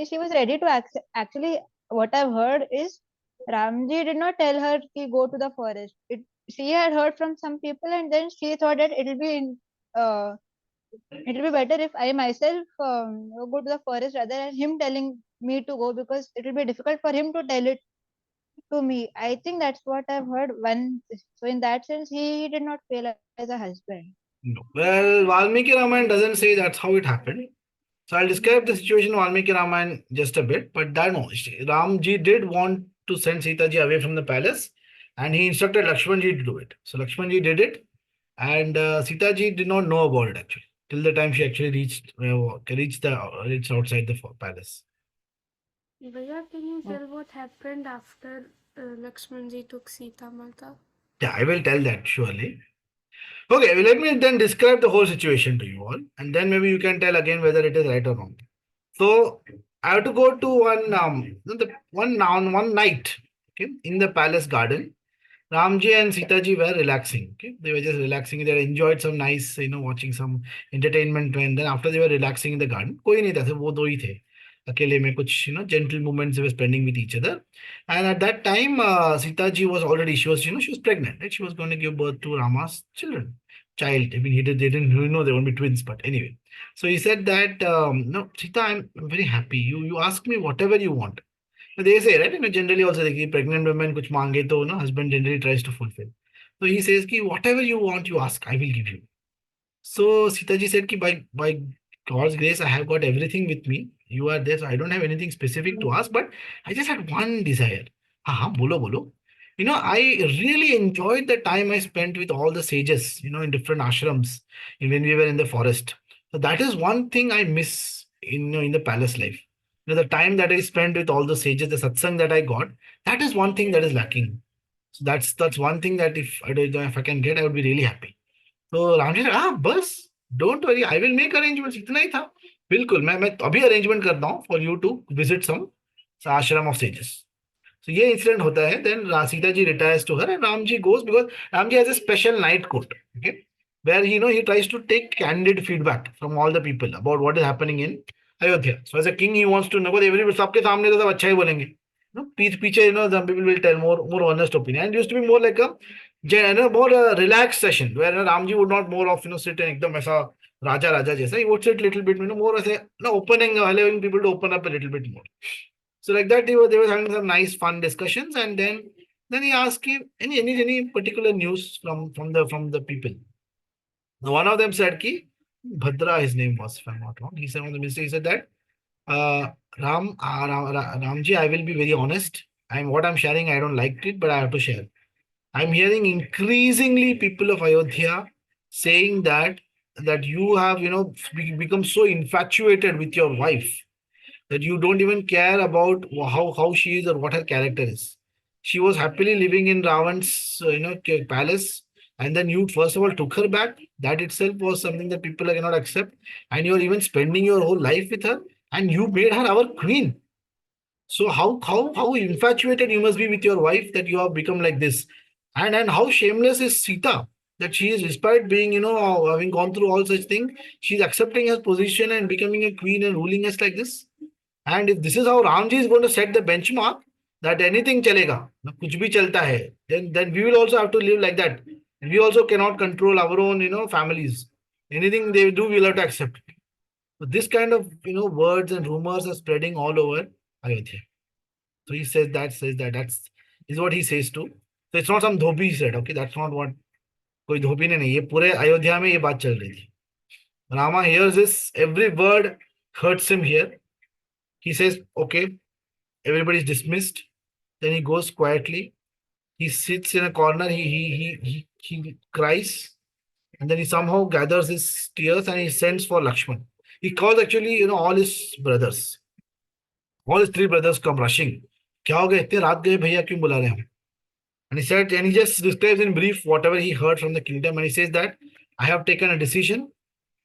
she was ready to accept. Actually, what I've heard is Ramji did not tell her to go to the forest. She had heard from some people, and then she thought that it'll be better if I myself go to the forest rather than him telling me to go, because it will be difficult for him to tell it to me. I think that's what I've heard. So in that sense, he did not fail as a husband. No. Well, Valmiki Ramayana doesn't say that's how it happened. So I'll describe the situation in Valmiki Ramayana just a bit. But that no, Ramji did want to send Sita ji away from the palace, and he instructed Lakshman ji to do it. So Lakshman ji did it, and Sita ji did not know about it actually till the time she actually reached outside the palace. Bhaiya, can you tell what happened after Lakshmanji took Sita Mata? Yeah, I will tell that surely. Okay, well, let me then describe the whole situation to you all, and then maybe you can tell again whether it is right or wrong. So I have to go to one night, okay, in the palace garden. Ramji and Sitaji were relaxing. Okay, they were just relaxing. They enjoyed some nice, watching some entertainment. And then after they were relaxing in the garden, कोई नहीं था, सिर्फ वो दो ही थे. अकेले में कुछ gentle moments they were spending with each other. And at that time, Sitaji was already she was pregnant. Right? She was going to give birth to Rama's child. I mean, they didn't know they were going to be twins, but anyway. So he said that no, Sita, I'm very happy. You ask me whatever you want. They say, right? Generally also the pregnant women kuch mange to husband generally tries to fulfill. So he says ki whatever you want, you ask, I will give you. So Sitaji said ki by God's grace, I have got everything with me. You are there, so I don't have anything specific to ask, but I just had one desire. Bolo bolo. I really enjoyed the time I spent with all the sages, in different ashrams, when we were in the forest. So that is one thing I miss in the palace life. The time that I spent with all the sages, the satsang that I got, that is one thing that is lacking. So that's one thing that if I can get, I would be really happy. तो राम जी ने कहा बस don't worry I will make arrangements इतना ही था बिल्कुल मैं अभी अरेंजमेंट करता हूँ for you to visit some ashram of sages so ये इंसिडेंट होता है then Sita ji retires to her and Ram ji goes because Ram ji has a special night court okay where he tries to take candid feedback from all the people about what is happening in Ayodhya. So as a king he wants to know but everybody सबके सामने तो सब अच्छा ही बोलेंगे पीछे some people will tell more honest opinion and it used to be more like a more relaxed session where Ramji would not more of sit and एकदम ऐसा राजा जैसा he would sit little bit more ऐसे opening allowing people to open up a little bit more. So like that they were having some nice fun discussions and then he asked him any particular news from the people. Now, one of them said ki Bhadra his name was if I'm not wrong. He said on the minister he said that Ramji I will be very honest. What I'm sharing, I don't like it, but I have to share. I'm hearing increasingly people of Ayodhya saying that you have, become so infatuated with your wife that you don't even care about how she is or what her character is. She was happily living in Ravan's, palace, and then you first of all took her back. That itself was something that people cannot accept, and you're even spending your whole life with her, and you made her our queen. So how infatuated you must be with your wife that you have become like this, and how shameless is Sita that she is, despite being, having gone through all such things, she's accepting her position and becoming a queen and ruling us like this. And if this is how Ramji is going to set the benchmark that anything chalega, kuch bhi chalta hai, then we will also have to live like that. And we also cannot control our own, families. Anything they do, we'll have to accept. So this kind of, words and rumors are spreading all over Ayodhya. So he says that. That's is what he says too. So it's not some dhobi he said. Okay, that's not what. कोई धोबी ने नहीं, ये पूरे अयोध्या में ये बात चल रही थी. Rama hears this, every word hurts him here. He says, okay, everybody is dismissed. Then he goes quietly. He sits in a corner. He cries, and then he somehow gathers his tears and he sends for Lakshman. He calls actually, all his brothers. All his three brothers come rushing. क्या हो गया, इतने रात गए भैया, क्यों बुला रहे हैं? And he said, and he just describes in brief whatever he heard from the kingdom, and he says that I have taken a decision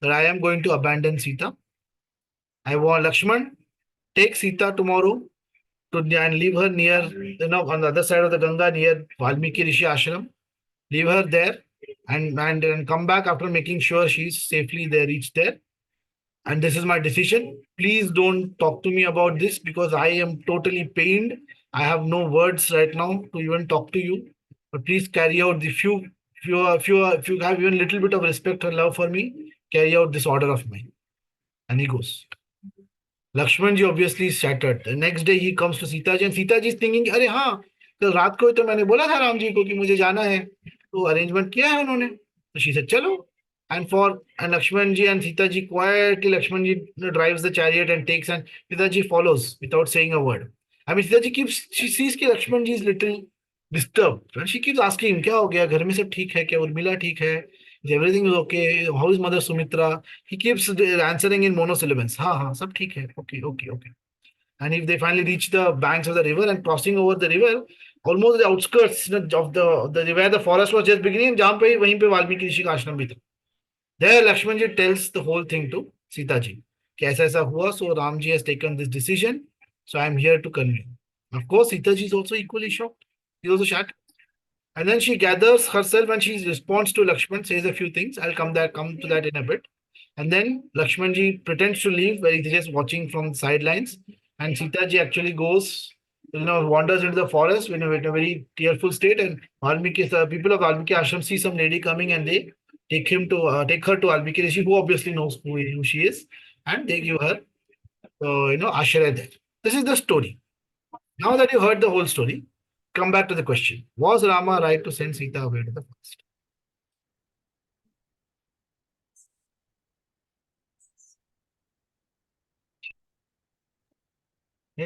that I am going to abandon Sita. I want Lakshman, take Sita tomorrow and leave her near, on the other side of the Ganga near Valmiki Rishi Ashram. Leave her there and come back after making sure she's safely there, reached there. And this is my decision. Please don't talk to me about this because I am totally pained. I have no words right now to even talk to you. But please carry out the if you have even a little bit of respect or love for me, carry out this order of mine. And he goes. Lakshmanji obviously is shattered. The next day he comes to Sitaji and Sitaji is thinking, अरे हाँ, कल रात को ही तो मैंने बोला था राम जी को कि मुझे जाना है, तो अरेंजमेंट किया है उन्होंने. तो she said, चलो. And Lakshmanji and Sitaji quietly, Lakshmanji drives the chariot and takes, and Sitaji follows without saying a word. I mean, she sees कि Lakshmanji is little disturbed and she keeps asking him, क्या हो गया, घर में सब ठीक है क्या, उर्मिला ठीक है, everything is okay, how is mother Sumitra? He keeps answering in monosyllables. हाँ सब ठीक है, okay. And if they finally reach the banks of the river and crossing over the river, almost the outskirts of the where the forest was just beginning, जहाँ पे वहीं पे वाल्मीकि ऋषि का आश्रम भी था. There Lakshmanji tells the whole thing to Sita ji. कि ऐसा ऐसा हुआ, so Ramji has taken this decision, so I am here to convey. Of course, Sita ji is also equally shocked. She also shattered. And then she gathers herself and she responds to Lakshman, says a few things. I'll come to that in a bit. And then Lakshmanji pretends to leave, where he's just watching from the sidelines. And Sita ji actually goes, wanders into the forest in a very tearful state. And the people of Valmiki Ashram see some lady coming and they take her to Valmiki Rishi, who obviously knows who she is. And they give her, Ashraya there. This is the story. Now that you heard the whole story, come back to the question. Was Rama right to send Sita away to the forest?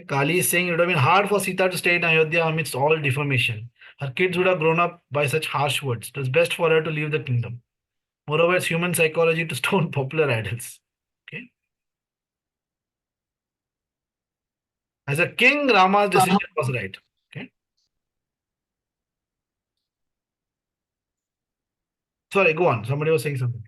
Kali is saying it would have been hard for Sita to stay in Ayodhya amidst all deformation. Her kids would have grown up by such harsh words. It was best for her to leave the kingdom. Moreover, it's human psychology to stone popular idols. Okay. As a king, Rama's decision was right. Okay. Sorry, go on. Somebody was saying something.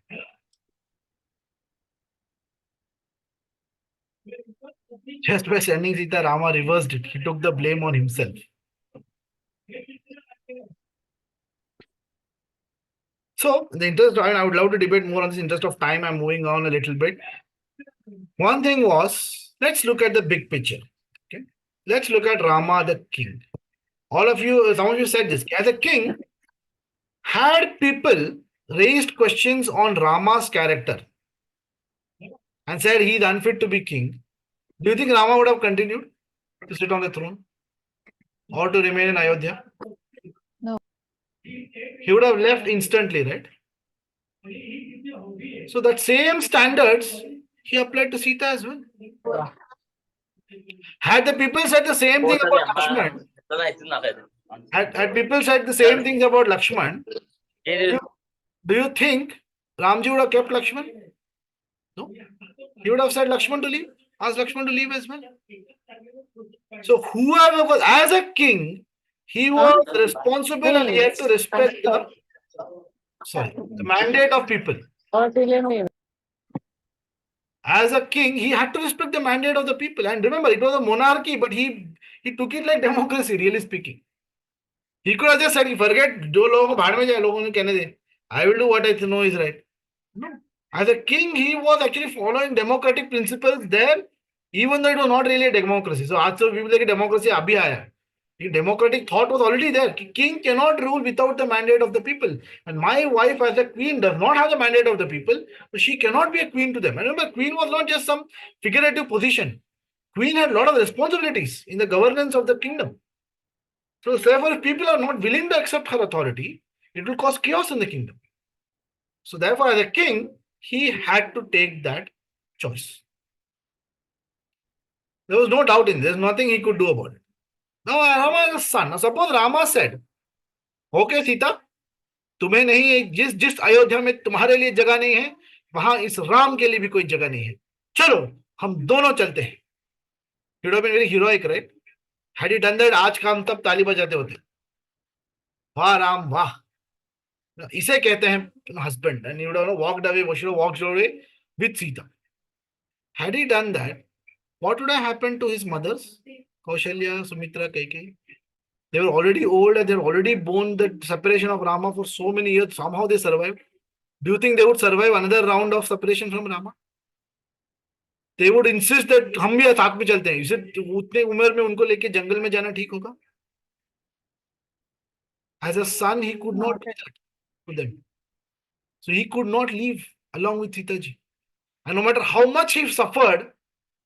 Just by sending Sita, Rama reversed it. He took the blame on himself. So, in the interest, I would love to debate more on this. Interest of time, I'm moving on a little bit. One thing was, let's look at the big picture. Okay, let's look at Rama the king. All of you, some of you said this. As a king, had people raised questions on Rama's character and said he is unfit to be king, do you think Rama would have continued to sit on the throne or to remain in Ayodhya? No. He would have left instantly, right? So that same standards he applied to Sita as well. Had the people said the same thing about Lakshman, Had people said the same things about Lakshman, do you think Ramji would have kept Lakshman? No. He would have said Lakshman to leave, asked Lakshman to leave as well. So whoever was, as a king, he was responsible and he had to respect the mandate of people. As a king, he had to respect the mandate of the people. And remember, it was a monarchy, but he took it like democracy, really speaking. He could have just said, forget, जो लोगों को भाड़ में जाए, लोगों ने कहने दे. I will do what I know is right. No. As a king, he was actually following democratic principles there, even though it was not really a democracy. So आज तो people like democracy अभी आया. The democratic thought was already there. King cannot rule without the mandate of the people. And my wife as a queen does not have the mandate of the people, so she cannot be a queen to them. And remember, queen was not just some figurative position. Queen had a lot of responsibilities in the governance of the kingdom. So therefore, if people are not willing to accept her authority, it will cause chaos in the kingdom. So therefore, as a king, he had to take that choice. There was no doubt in this. There's nothing he could do about it. Now Rama is a son. Now suppose Rama said, okay Sita, तुम्हें नहीं, जिस अयोध्या में तुम्हारे लिए जगह नहीं है, वहां इस राम के लिए भी कोई जगह नहीं है. चलो हम दोनों चलते हैं. He would have been very heroic, right? Had he done that, आज का हम तब ताली बजाते होते. वाह राम वाह. इसे कहते हैं husband. And he would have walked away, walked away with Sita. Had he done that, what would have happened to his mothers? Kaushalya, Sumitra, Kaikeyi. They were already old and they had already borne the separation of Rama for so many years. Somehow they survived. Do you think they would survive another round of separation from Rama? They would insist that हम भी साथ में चलते हैं. इसे उतने उम्र में उनको लेके जंगल में जाना ठीक होगा? As a son, he could not do that to them. So he could not leave along with Sita ji. And no matter how much he suffered,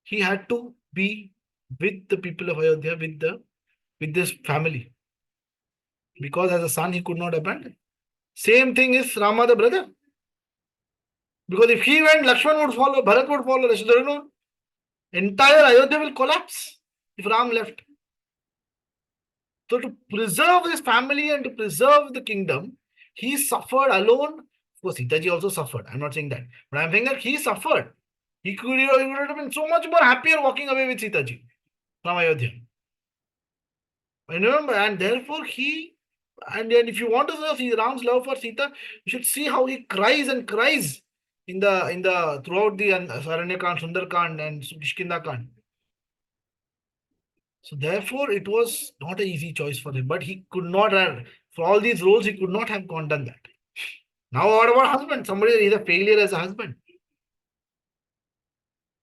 he had to be with the people of Ayodhya, with this family. Because as a son, he could not abandon. Same thing is Rama the brother. Because if he went, Lakshman would follow, Bharat would follow, entire Ayodhya will collapse if Ram left. So to preserve his family and to preserve the kingdom, he suffered alone. Of course, Sita ji also suffered. I'm not saying that. But I'm saying that he suffered. He would have been so much more happier walking away with Sita ji from Ayodhya. And remember, and therefore and then if you want to see Ram's love for Sita, you should see how he cries and cries in the throughout the Saranyakand, Sundarkand and Kishkinda-kand. So therefore, it was not an easy choice for him. But he could not have, for all these roles, he could not have done that. Now what about husband? Somebody is a failure as a husband.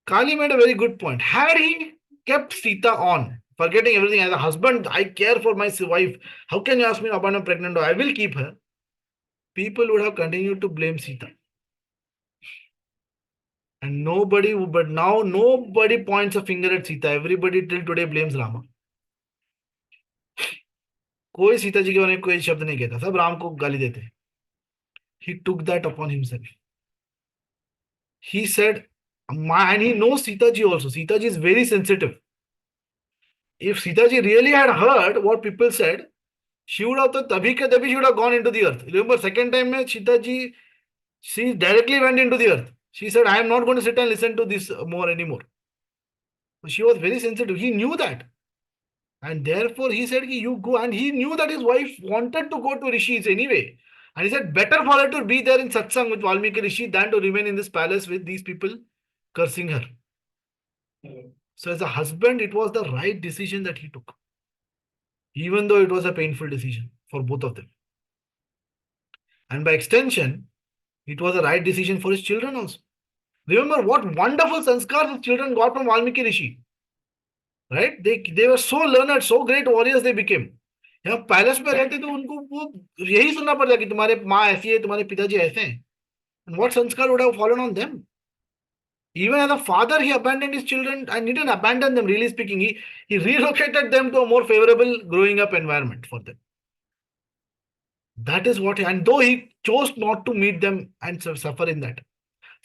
Kali made a very good point. Had he kept Sita on, forgetting everything as a husband, I care for my wife. How can you ask me about a pregnant wife? I will keep her. People would have continued to blame Sita. And but now nobody points a finger at Sita. Everybody till today blames Rama. कोई सीता जी के बारे में कोई शब्द नहीं कहता, सब राम को गाली देते. He took that upon himself. He said, and he knows Sita ji also. Sita ji is very sensitive. If Sita ji really had heard what people said, she would have she would have gone into the earth. Remember, second time Sita ji, she directly went into the earth. She said, I am not going to sit and listen to this more anymore. She was very sensitive. He knew that. And therefore he said, you go. And he knew that his wife wanted to go to Rishis anyway. And he said, better for her to be there in satsang with Valmiki Rishi than to remain in this palace with these people cursing her. So as a husband, it was the right decision that he took. Even though it was a painful decision for both of them. And by extension, it was a right decision for his children also. Remember what wonderful sanskars his children got from Valmiki Rishi. Right? They were so learned, so great warriors they became. यहाँ palace में रहते तो उनको वो यही सुनना पड़ता कि तुम्हारे माँ ऐसी है, तुम्हारे पिताजी ऐसे हैं. And what sanskar would have fallen on them? Even as a father, he abandoned his children, and he didn't abandon them, really speaking. He relocated them to a more favorable growing up environment for them. That is what, and though he chose not to meet them and suffer in that.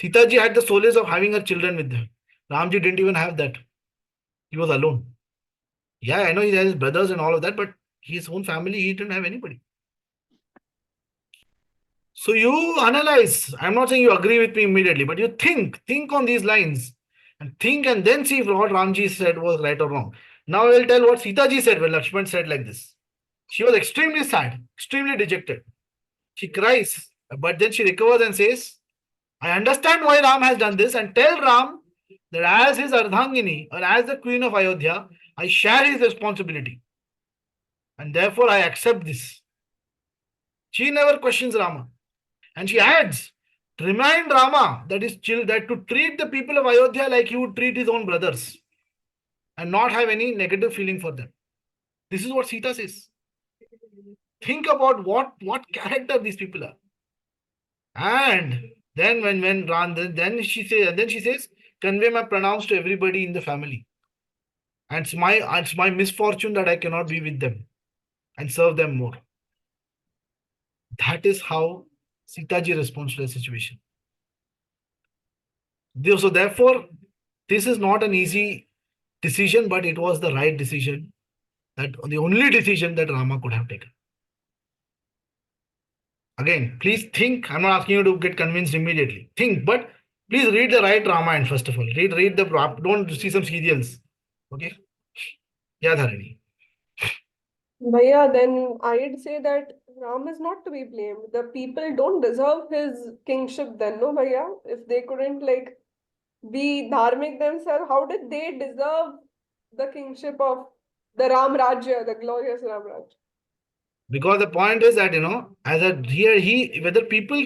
Sita ji had the solace of having her children with them. Ramji didn't even have that. He was alone. Yeah, I know he has his brothers and all of that, but his own family, he didn't have anybody. So you analyze. I'm not saying you agree with me immediately, but you think on these lines and then see if what Ramji said was right or wrong. Now I'll tell what Sita ji said when Lakshman said like this. She was extremely sad, extremely dejected. She cries, but then she recovers and says, I understand why Ram has done this and tell Ram that as his Ardhangini or as the queen of Ayodhya, I share his responsibility and therefore I accept this. She never questions Rama. And she adds, to remind Rama that is chill that to treat the people of Ayodhya like he would treat his own brothers and not have any negative feeling for them. This is what Sita says. Think about what character these people are. And then when Ram then she says, convey my pranams to everybody in the family. And it's my misfortune that I cannot be with them and serve them more. That is how Sitaji responds to the situation. So therefore, this is not an easy decision, but it was the right decision. That the only decision that Rama could have taken. Again, please think. I'm not asking you to get convinced immediately. Think, but please read the right Ramayana first of all. Read the don't see some serials. Okay? Yeah, Dharani. Bhaiya, then I'd say that Ram is not to be blamed. The people don't deserve his kingship then, no, Bhaiya? If they couldn't like be dharmic themselves, how did they deserve the kingship of the Ram Rajya, the glorious Ram Rajya? Because the point is that as a here whether people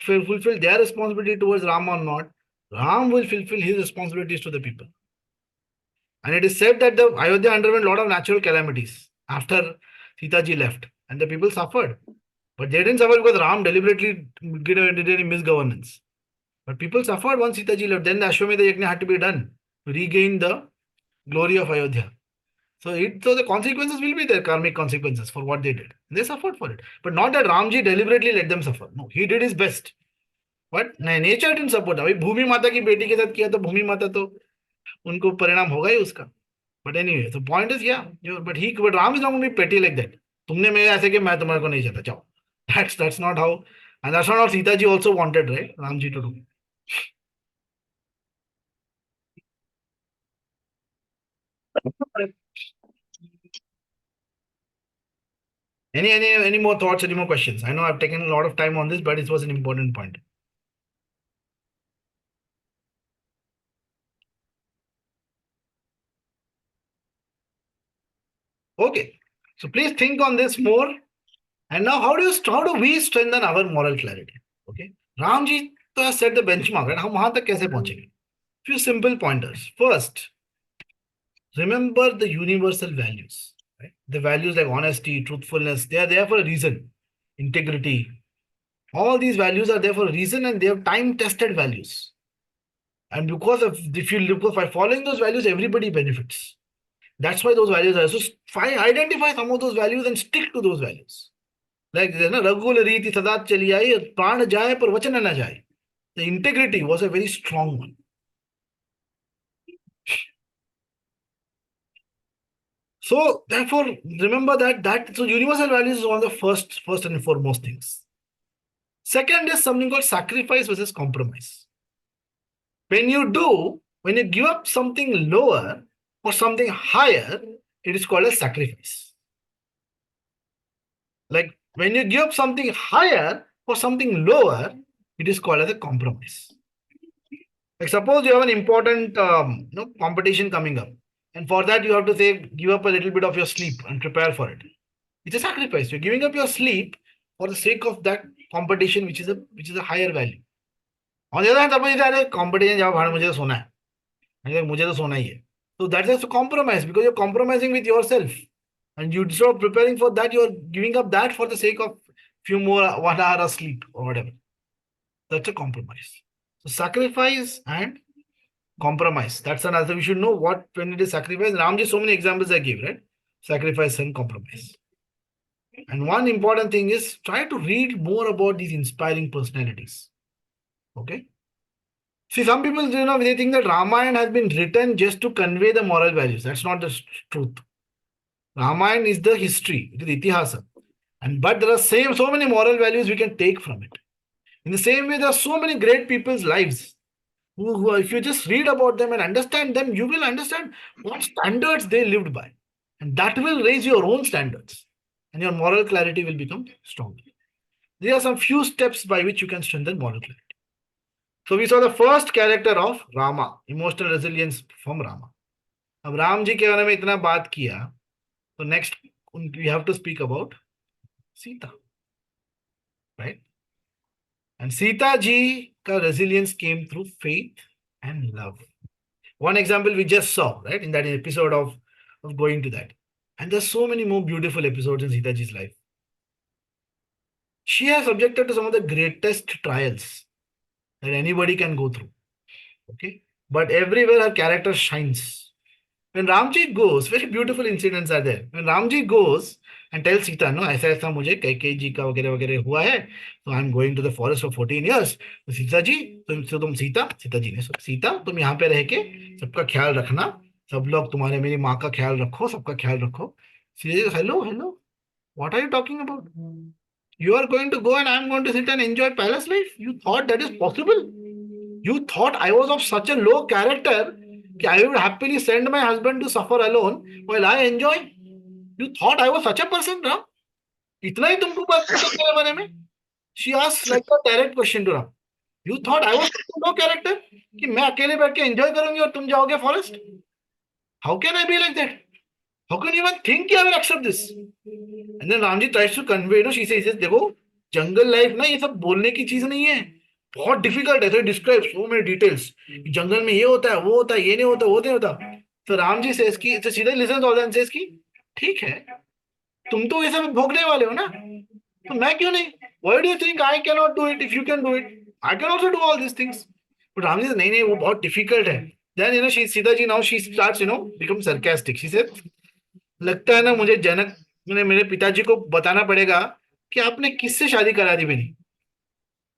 fulfill their responsibility towards Ram or not, Ram will fulfill his responsibilities to the people. And it is said that the Ayodhya underwent a lot of natural calamities after Sita ji left, and the people suffered. But they didn't suffer because Ram deliberately did any misgovernance. But people suffered once Sita ji left. Then the Ashwamedha Yajna had to be done to regain the glory of Ayodhya. So the consequences will be there, karmic consequences for what they did. They suffered for it. But not that Ramji deliberately let them suffer. No, he did his best. But nature didn't support. अभी भूमि माता की बेटी के साथ किया तो भूमि माता तो उनको परिणाम होगा ही उसका. But anyway, the point is, yeah, but Ram is not going to be petty like that. तुमने मेरे ऐसे कि मैं तुम्हारे को नहीं चाहता, जाओ. That's not how, and that's not how Sita ji also wanted, right? Ramji to do. Any more thoughts, any more questions? I know I've taken a lot of time on this, but it was an important point. Okay, so please think on this more. And now, how do we strengthen our moral clarity? Okay, Ramji has set the benchmark, right? हम वहां तक कैसे पहुंचेंगे? Few simple pointers. First, remember the universal values. Right? The values like honesty, truthfulness, they are there for a reason. Integrity. All these values are there for a reason, and they have time-tested values. And because of if you look by following those values, everybody benefits. That's why those values are. So identify some of those values and stick to those values. Like Ragul Riti Sadat Chali Aayi, Pran Jaye par Vachan na Jaye. The integrity was a very strong one. So therefore, remember that so universal values is one of the first and foremost things. Second is something called sacrifice versus compromise. When you give up something lower for something higher, it is called a sacrifice. Like when you give up something higher for something lower, it is called as a compromise. Like suppose you have an important competition coming up, and for that you have to say give up a little bit of your sleep and prepare for it. It's a sacrifice. You're giving up your sleep for the sake of that competition, which is a higher value. On the other hand, suppose competition जाओ भाड़ मुझे सोना है, मुझे तो सोना ही है. So that's just a compromise because you're compromising with yourself, and you instead of preparing for that, you're giving up that for the sake of few more 1 hour of sleep or whatever. That's a compromise. So sacrifice and compromise. That's another. We should know what when it is sacrifice. Ramji, so many examples I gave, right? Sacrifice and compromise. And one important thing is try to read more about these inspiring personalities. Okay. See, some people, they think that Ramayana has been written just to convey the moral values. That's not the truth. Ramayana is the history, it is itihaasa. But there are so many moral values we can take from it. In the same way, there are so many great people's lives who, if you just read about them and understand them, you will understand what standards they lived by. And that will raise your own standards. And your moral clarity will become stronger. There are some few steps by which you can strengthen moral clarity. So we saw the first character of Rama, emotional resilience from Rama. अब राम जी के बारे में इतना बात किया, तो next we have to speak about Sita, right? And Sita ji ka resilience came through faith and love. One example we just saw, right, in that episode of going to that. And there's so many more beautiful episodes in Sita ji's life. She has subjected to some of the greatest trials that anybody can go through. Okay. But everywhere her character shines. When Ramji goes, very beautiful incidents are there. When Ramji goes and tells Sita, no, ऐसा ऐसा मुझे कैकेयी जी का वगैरह वगैरह हुआ है, so I'm going to the forest for 14 years. तो सीता जी, तुम सीता जी ने, सीता तुम यहाँ पे रह के सबका ख्याल रखना, सब लोग तुम्हारे मेरी माँ का ख्याल रखो, सबका ख्याल रखो. Sita ji, hello, what are you talking about? You are going to go and I'm going to sit and enjoy palace life? You thought that is possible? You thought I was of such a low character that I would happily send my husband to suffer alone while I enjoy? You thought I was such a person, Ram? इतना ही तुमको बात पूछा मेरे बारे में? She asked like a direct question to Ram. You thought I was such a low character कि मैं अकेले बैठ के enjoy करूंगी और तुम जाओगे forest? How can I be like that? How can you even think I will accept this? And then Ramji tries to convey, she says, देखो जंगल लाइफ ना ये सब बोलने की चीज नहीं है, बहुत डिफिकल्ट है. तो डिस्क्राइब सो मेनी डिटेल्स, जंगल में ये होता है, वो होता है, ये नहीं होता, वो नहीं होता. तो रामजी सेज की, तो सीधा लिसन्स ऑल एंड सेज की, ठीक है, तुम तो ये सब भोगने वाले हो ना, तो मैं क्यों नहीं? Why do you think I can not do it if you can do it? I can also do all this things. But Ramji से नहीं, वो बहुत डिफिकल्ट है. Then she Sita ji now she starts become sarcastic. She said, लगता है ना मुझे जनक ने मेरे पिताजी को बताना पड़ेगा कि आपने किससे शादी करा दी मेरी.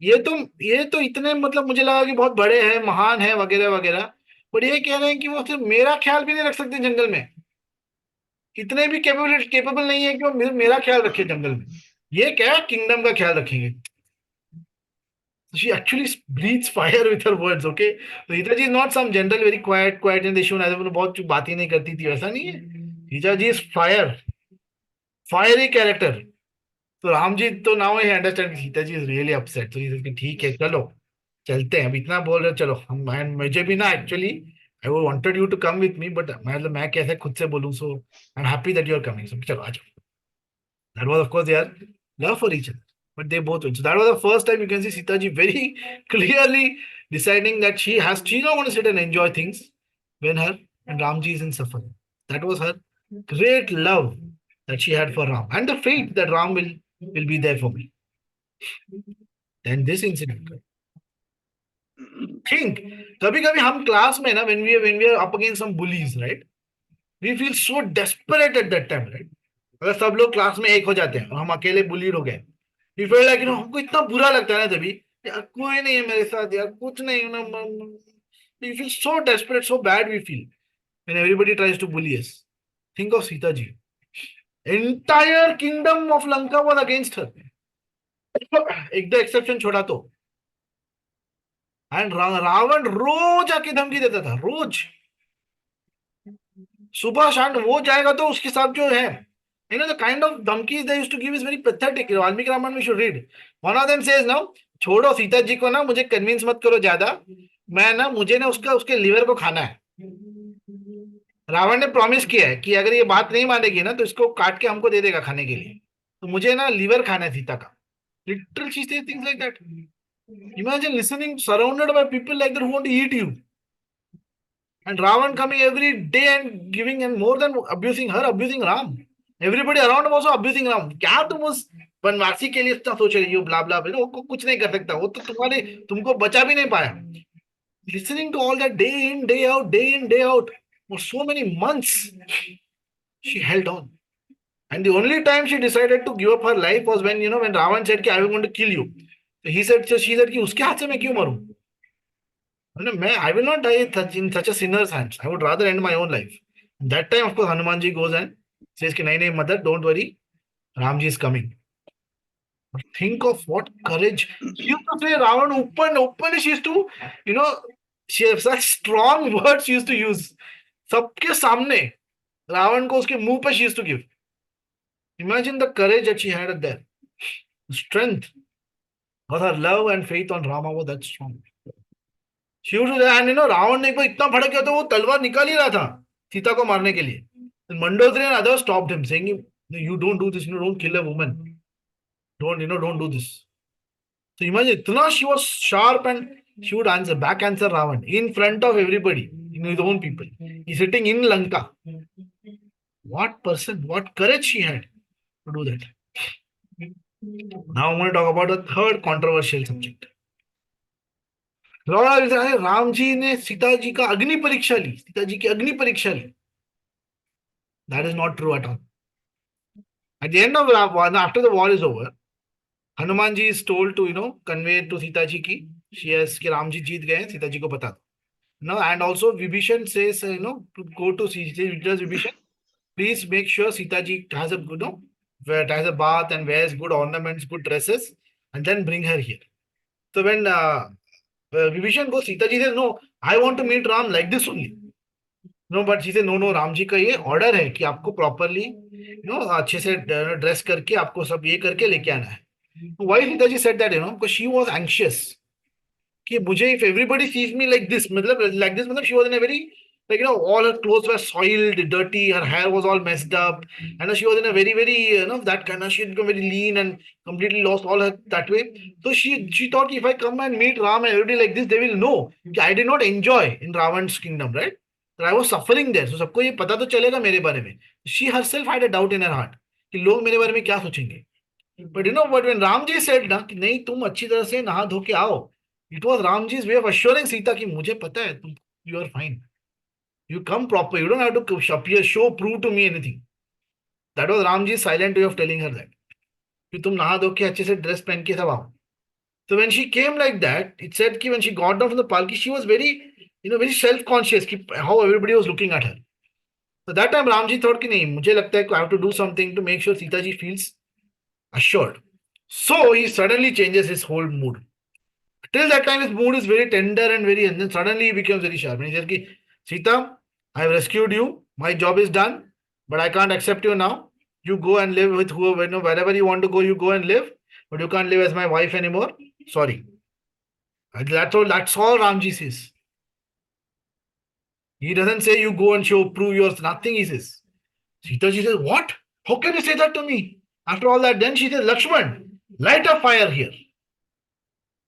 ये तो इतने मतलब मुझे लगा कि बहुत बड़े हैं, महान है वगैरह वगैरह, बट ये कह रहे हैं कि वो सिर्फ मेरा ख्याल भी नहीं रख सकते जंगल में, इतने भी केपेबल नहीं है कि वो मेरा ख्याल रखे जंगल में. ये क्या किंगडम का ख्याल रखेंगे? She actually breathes fire with her words, okay? So Sita ji is not some general very quiet in the issue, ऐसे बहुत बात ही नहीं करती थी, वैसा नहीं है. Sita ji is fiery character. तो राम जी तो now I understand Sita ji is really upset. तो ठीक है, चलो चलते हैं, अब इतना बोल रहे, चलो हम, मुझे भी ना actually I wanted you to come with me, but मतलब मैं कैसे खुद से बोलूं, so I am happy that you are coming, so चलो आ जाओ. That was of course their love for each other, but they both went. So that was the first time you can see Sita ji very clearly deciding that she's not going to sit and enjoy things when her and Ramji is in suffering. That was her great love that she had for Ram, and the faith that Ram will be there for me. Then this incident. Think, कभी-कभी हम class में ना, when we are up against some bullies, right? We feel so desperate at that time, right? अगर सब लोग class में एक हो जाते हैं और हम अकेले बुलीड हो गए, we feel like हमको इतना बुरा लगता है ना तभी, यार कोई नहीं है मेरे साथ, यार कुछ नहीं ना, we feel so desperate, so bad we feel when everybody tries to bully us. Think of Sita ji. Entire kingdom of Lanka was against her. एक दो एक्सेप्शन छोड़ा तो. एंड रावण रोज आके धमकी देता था, रोज सुबह शाम वो जाएगा तो उसके साथ जो है, the kind of धमकीज they used to give is very pathetic. Valmiki Ramayan we should read. One of them says, now छोड़ो सीता जी को ना, मुझे कन्विंस मत करो ज्यादा, मैं ना, मुझे ना उसके लिवर को खाना है. रावण ने प्रॉमिस किया है कि अगर ये बात नहीं मानेगी ना तो इसको काट के हमको दे देगा खाने के लिए, तो मुझे ना लिवर खाना है सीता का. Literal she says things like that. Imagine listening, surrounded by people like that who want to eat you. And Ravan coming every day and giving, and more than abusing her, abusing Ram. Everybody around him also abusing Ram. क्या तुम उस वनवासी के लिए इतना सोच रही हो, ब्ला ब्ला, वो कुछ नहीं कर सकता, वो तो तुमको बचा भी नहीं पाया. Listening to all that day in, day out, for so many months, she held on. And the only time she decided to give up her life was when, when Ravan said, I am going to kill you. So she said, कि उसके हाथ से मैं क्यों मरूं? I will not die in such a sinner's hands. I would rather end my own life. And that time, of course, Hanumanji goes and Says, "Nahi, nahi, mother, don't worry. Ramji is coming." Think of what courage. She used to say, Ravan, open. She used to, you know, she has such strong words she used to use. सबके सामने रावण को उसके मुंह पे she used to give. Imagine the courage that she had there. Strength. But her love and faith on Rama was that strong. She used to say, and Ravan ने एक बार इतना भड़क गया तो वो तलवार निकाल ही रहा था सीता को मारने के लिए. And Mandodari and others stopped him, saying, "You don't do this. Don't kill a woman. Don't do this." So imagine, itna she was sharp and she would back answer Ravan in front of everybody, in his own people. He's sitting in Lanka. What person, what courage she had to do that. Now I'm going to talk about the third controversial subject. Ram ji ने सीता जी का अग्नि परीक्षा ली, सीता जी की अग्नि परीक्षा ली. That is not true at all. At the end of after the war is over, Hanuman ji is told to convey to Sita ji ki she has कि राम जी जीत गए हैं, सीता जी को बता दो. No, and also Vibhishan says to go to Vibhishan, please make sure Sita ji has a has a bath and wears good ornaments, good dresses, and then bring her here. So when Vibhishan goes, Sita ji says, no, I want to meet Ram like this only. No, but she said, no, Ram ji का ये order है कि आपको properly अच्छे से dress करके आपको सब ये करके लेके आना है. Why Sita ji said that, because she was anxious. कि मुझे if everybody sees me like this, मतलब she was in a very, all her clothes were soiled, dirty, her hair was all messed up, and she was in a very, very, that kind of, she had become very lean and completely lost all her that way. So she thought if I come and meet Ram and everybody like this, they will know I did not enjoy in Ravan's kingdom, right? That I was suffering there. So सबको ये पता तो चलेगा मेरे बारे में. She herself had a doubt in her heart कि लोग मेरे बारे में क्या सोचेंगे. But what when Ramji said ना कि नहीं तुम अच्छी तरह से नहा धो के आओ, it was Ramji's way of assuring Sita कि मुझे पता है तुम you are fine, you come proper, you don't have to appear, prove to me anything. That was Ramji's silent way of telling her that कि तुम नहा धो के अच्छे से ड्रेस पहन के सब आओ. So when she came like that, it said कि when she got down from the palki, she was very very self conscious कि how everybody was looking at her. So that time Ramji thought कि नहीं मुझे लगता है I have to do something to make sure Sita ji feels assured. So he suddenly changes his whole mood. Till that time, his mood is very tender and and then suddenly he becomes very sharp. And he said, Sita, I have rescued you. My job is done, but I can't accept you now. You go and live with whoever, wherever you want to go, you go and live, but you can't live as my wife anymore. Sorry. And that's all Ramji says. He doesn't say you go and prove yours, nothing he says. Sita ji says, what? How can you say that to me? After all that, then she says, Lakshman, light a fire here.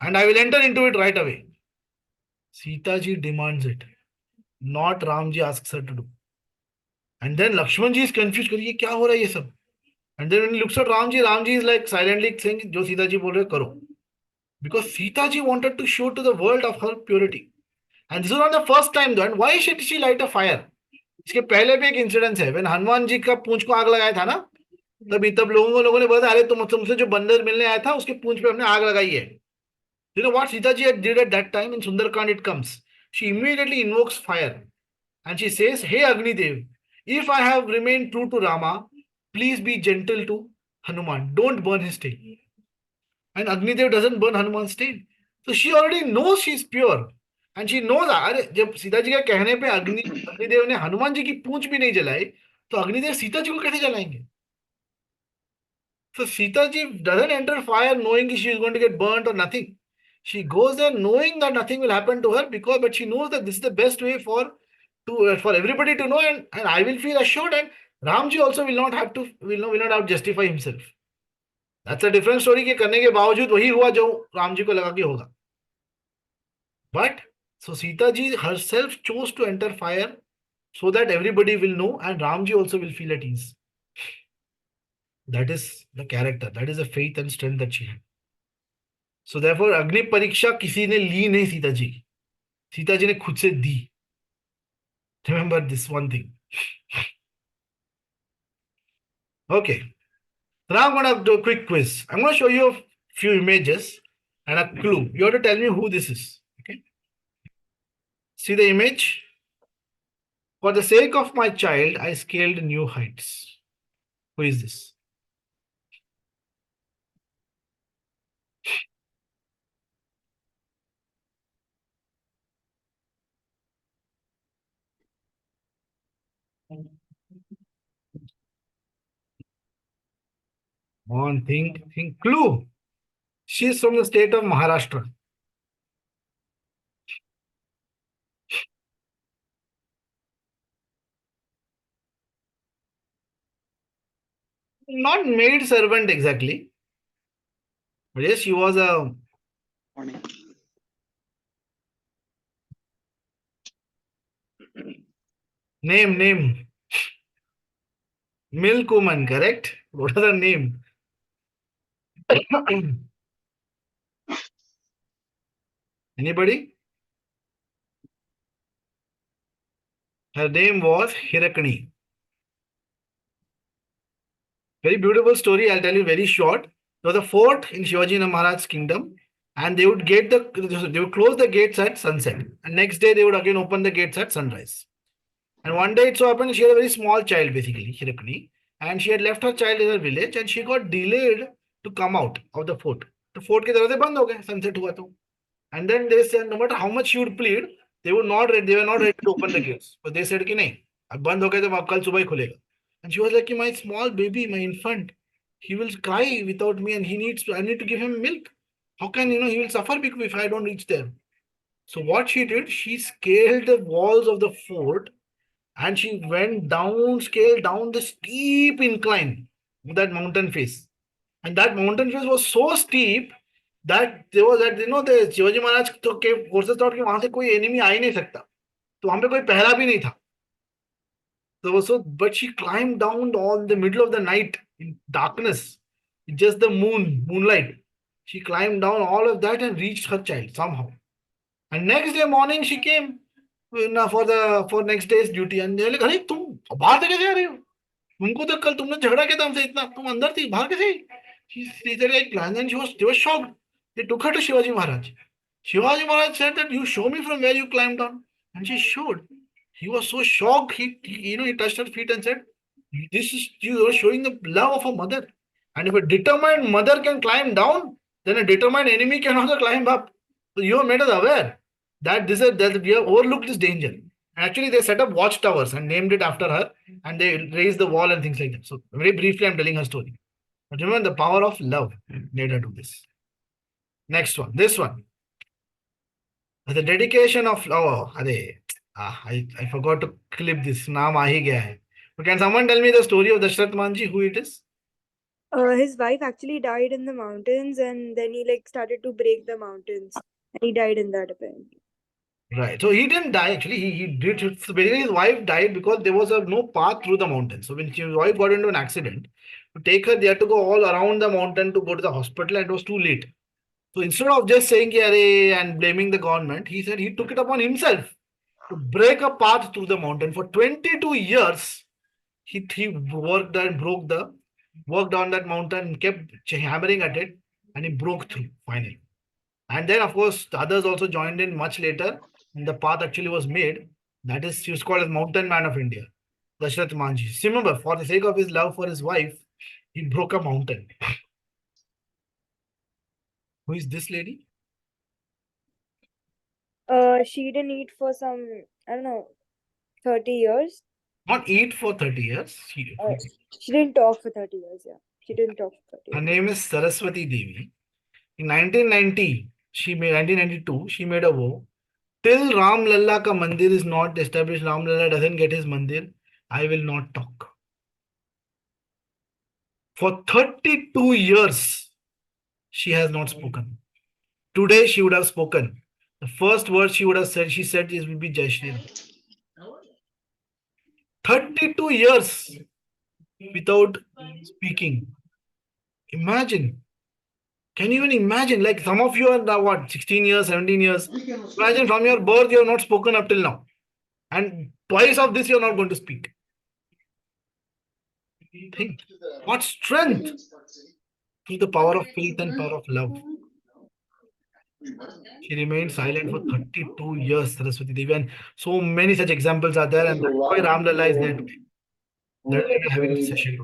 And I will enter into it right away. Sita ji demands it. Not Ramji asks her to do. And then Lakshman ji is confused. ये क्या हो रहा है ये सब? And then when he looks at Ramji is like silently saying, जो Sita ji बोल रहे करो. Because Sita ji wanted to show to the world of her purity. And this is not the first time though. And why should she light a fire? इसके पहले भी एक incidence है. When Hanuman ji का पूंछ को आग लगाया था ना, तब लोगों ने बोला अरे तुमसे जो बंदर मिलने आया था उसके पूंछ पे हमने आग लगाई है. You know what Sita ji did at that time in Sundarkand? It comes. She immediately invokes fire. And she says, hey Agnidev, if I have remained true to Rama, please be gentle to Hanuman. Don't burn his tail. And Agnidev doesn't burn Hanuman's tail. So she already knows she's pure. And she knows that जब सीता जी के कहने पे अग्निदेव ने हनुमान जी की पूंछ भी नहीं जलाई तो अग्निदेव सीता जी को कैसे जलाएंगे? So Sita ji doesn't enter fire knowing she is going to get burnt or nothing. She goes there knowing that nothing will happen to her but she knows that this is the best way for everybody to know and I will feel assured and Ramji also will not have to justify himself. That's a different story कि करने के बावजूद वही हुआ जो राम जी को लगा कि होगा. But so Sita ji herself chose to enter fire so that everybody will know and Ramji also will feel at ease. That is the character. That is the faith and strength that she had. So therefore, अग्नि परीक्षा किसी ने ली नहीं सीता जी की. सीता जी ने खुद से दी. Remember this one thing. Okay. Now I'm going to do a quick quiz. I'm going to show you a few images and a clue. You have to tell me who this is. Okay. See the image? For the sake of my child, I scaled new heights. Who is this? Come on, think. Clue. She's from the state of Maharashtra. Not maid servant exactly. But yes, she was a name. Milkwoman, correct? What is her name? Anybody? Her name was Hirakni. Very beautiful story. I'll tell you very short. There was a fort in Shivaji Maharaj's kingdom, and they would close the gates at sunset. And next day they would again open the gates at sunrise. And one day it so happened she had a very small child, basically, Hirakni, and she had left her child in her village, and she got delayed to come out of the fort. The fort के दरवाजे बंद हो गए, sunset हुआ तो. And then they said no matter how much she would plead, they were not ready to open the gates. But they said कि नहीं, अब बंद हो गए तो अब कल सुबह ही खुलेगा. And she was like, my small baby, my infant, he will cry without me, and I need to give him milk. How can he will suffer if I don't reach there. So what she did, she scaled the walls of the fort, and she scaled down the steep incline of that mountain face. And that mountain face was so steep that there was that, the Shivaji Maharaj के forces thought कि वहां से कोई enemy आ ही नहीं सकता. तो वहां पे कोई पहरा भी नहीं था. But she climbed down all the middle of the night in darkness, just the moonlight. She climbed down all of that and reached her child somehow. And next day morning she came for next day's duty, and they were like, अरे तुम बाहर से कैसे आ रही हो? तुमको तो कल तुमने झगड़ा किया था हमसे इतना, तुम अंदर थी, बाहर कैसे? She said like, and then they were shocked. They took her to Shivaji Maharaj. Shivaji Maharaj said that you show me from where you climbed down, and she showed. He was so shocked. He touched her feet and said, "This is you are showing the love of a mother. And if a determined mother can climb down, then a determined enemy can also climb up. So you have made us aware that we have overlooked this danger." And actually, they set up watchtowers and named it after her, and they raised the wall and things like that. So very briefly, I'm telling her story. But remember, the power of love made her do this. Next one, this one. The dedication of I forgot to clip this. Naam aa hi gaya hai. But can someone tell me the story of Dashrath Manji, who it is? His wife actually died in the mountains, and then he started to break the mountains, and he died in that apparently. Right. So he didn't die actually. He did. So basically, his wife died because there was no path through the mountain. So when his wife got into an accident, to take her, they had to go all around the mountain to go to the hospital, and it was too late. So instead of just saying "Arey" and blaming the government, he said he took it upon himself to break a path through the mountain. For 22 years, he worked and worked on that mountain, kept hammering at it, and he broke through finally. And then, of course, the others also joined in much later, and the path actually was made. That is, he was called as Mountain Man of India, Dashrath Manji. Remember, for the sake of his love for his wife, he broke a mountain. Who is this lady? She didn't eat for some, I don't know, 30 years. Not eat for 30 years. She didn't talk for 30 years, yeah. She didn't talk for 30 Her years. name is Saraswati Devi. In 1992, she made a vow. Till Ram Lalla ka mandir is not established, Ram Lalla doesn't get his mandir, I will not talk. For 32 years, she has not spoken. Today, she would have spoken. The first word she would have said, she said, will be Jai Shri Ram. 32 years without speaking. Imagine. Can you even imagine? Like some of you are now, what, 16 years, 17 years. Imagine from your birth, you have not spoken up till now. And twice of this, you are not going to speak. Think. What strength through the power of faith and power of love. She remained silent for 32 years, Saraswati Devi. And so many such examples are there. And that's why Ram Lalla is there today. That we are having a session.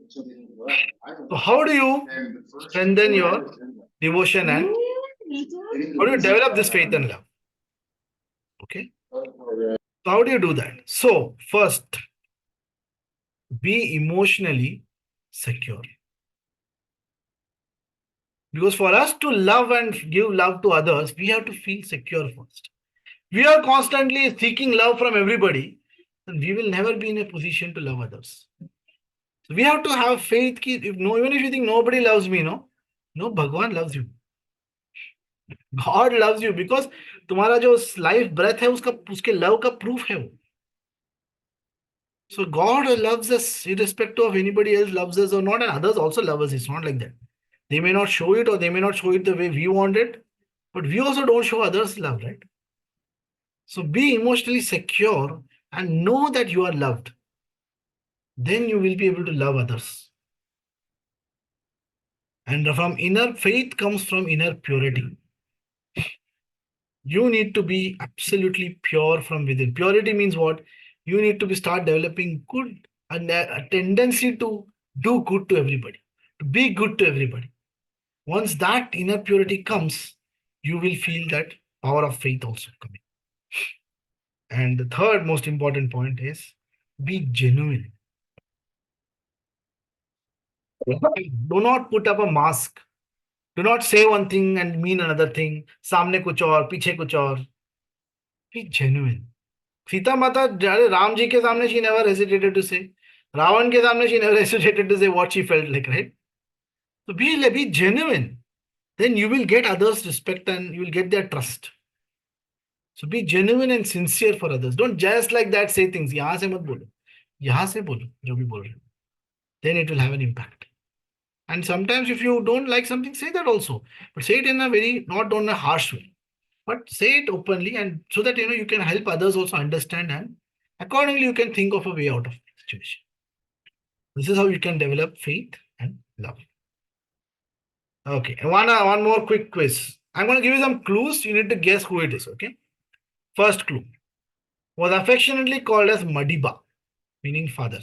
So how do you strengthen your devotion and how do you develop this faith and love? Okay. So how do you do that? So first, be emotionally secure. Because for us to love and give love to others, we have to feel secure first. We are constantly seeking love from everybody, and we will never be in a position to love others. So we have to have faith. If no, even if you think nobody loves me, no, Bhagwan loves you. God loves you because तुम्हारा जो life breath है उसका उसके love का proof है वो. So God loves us irrespective of anybody else loves us or not, and others also love us. It's not like that. They may not show it or they may not show it the way we want it, but we also don't show others love, right? So be emotionally secure and know that you are loved. Then you will be able to love others. And from inner faith comes from inner purity. You need to be absolutely pure from within. Purity means what? You need to start developing good and a tendency to do good to everybody, to be good to everybody. Once that inner purity comes, you will feel that power of faith also coming. And the third most important point is be genuine. Do not put up a mask. Do not say one thing and mean another thing. सामने कुछ और, पीछे कुछ और. Be genuine. Sita Mata, Ram ji ke samne, she never hesitated to say. Ravan ke samne, she never hesitated to say what she felt like, right? So be genuine. Then you will get others' respect and you will get their trust. So be genuine and sincere for others. Don't just like that say things. यहाँ से मत बोलो. यहाँ से बोलो जो भी बोल रहे हो. Then it will have an impact. And sometimes if you don't like something, say that also. But say it in a very, not on a harsh way. But say it openly and so that you can help others also understand and accordingly you can think of a way out of the situation. This is how you can develop faith and love. Okay, and one more quick quiz. I'm going to give you some clues. You need to guess who it is. Okay. First clue was affectionately called as Madiba, meaning father.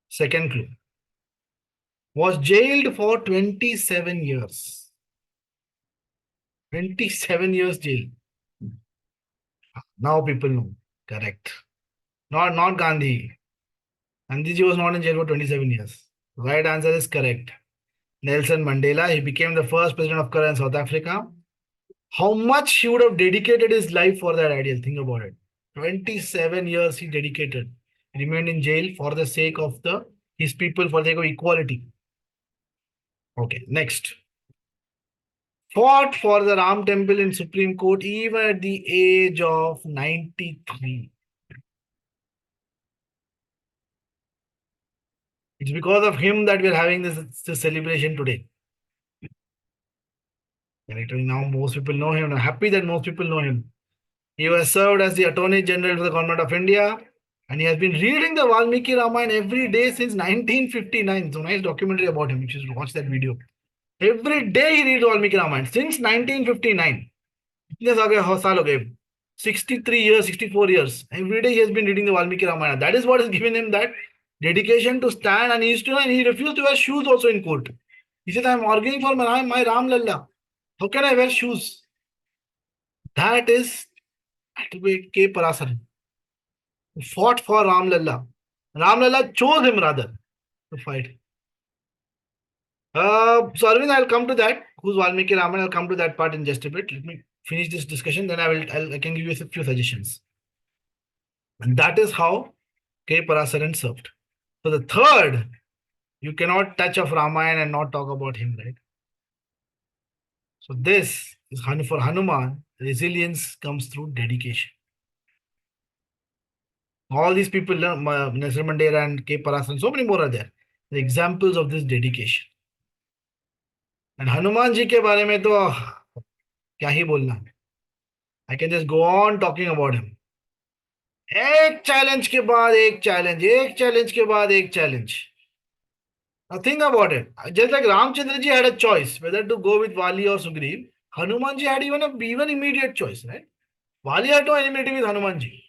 Second clue was jailed for 27 years. 27 years jail. Now people know. Correct. Not Gandhi. Gandhiji was not in jail for 27 years. Right answer is correct. Nelson Mandela. He became the first president of current South Africa. How much he would have dedicated his life for that ideal? Think about it. 27 years he dedicated. He remained in jail for the sake of his people, for the sake of equality. Okay, next. Fought for the Ram Temple in Supreme Court even at the age of 93. It's because of him that we're having this celebration today. Now most people know him. I'm happy that most people know him. He was served as the Attorney General for the Government of India and he has been reading the Valmiki Ramayana every day since 1959. So nice documentary about him. You should watch that video. Every day he reads Valmiki Ramayana since 1959. 63 years, 64 years. Every day he has been reading the Valmiki Ramayana. That is what has given him that dedication to stand and he refused to wear shoes also in court. He said, I'm arguing for my Ram Lalla. How can I wear shoes? That is K. Parasaran. Who fought for Ram Lalla. Ram Lalla chose him rather to fight. So Arvind, I'll come to that. Who's Valmiki Raman? I'll come to that part in just a bit. Let me finish this discussion. Then I can give you a few suggestions. And that is how K. Parasaran served. So the third, you cannot touch of Ramayana and not talk about him, right? So this is for Hanuman. Resilience comes through dedication. All these people, Nelson Mandela and K. Parasaran, so many more are there. The examples of this dedication. And Hanuman ji के बारे में तो क्या ही बोलना. I can just go on talking about him. एक challenge के बाद एक चैलेंज, एक चैलेंज के बाद एक challenge. Now think about it. Just like Ramchandraji had a choice whether to go with Vali or Sugriv, Hanumanji had even immediate choice, right? Vali had no enmity with Hanumanji.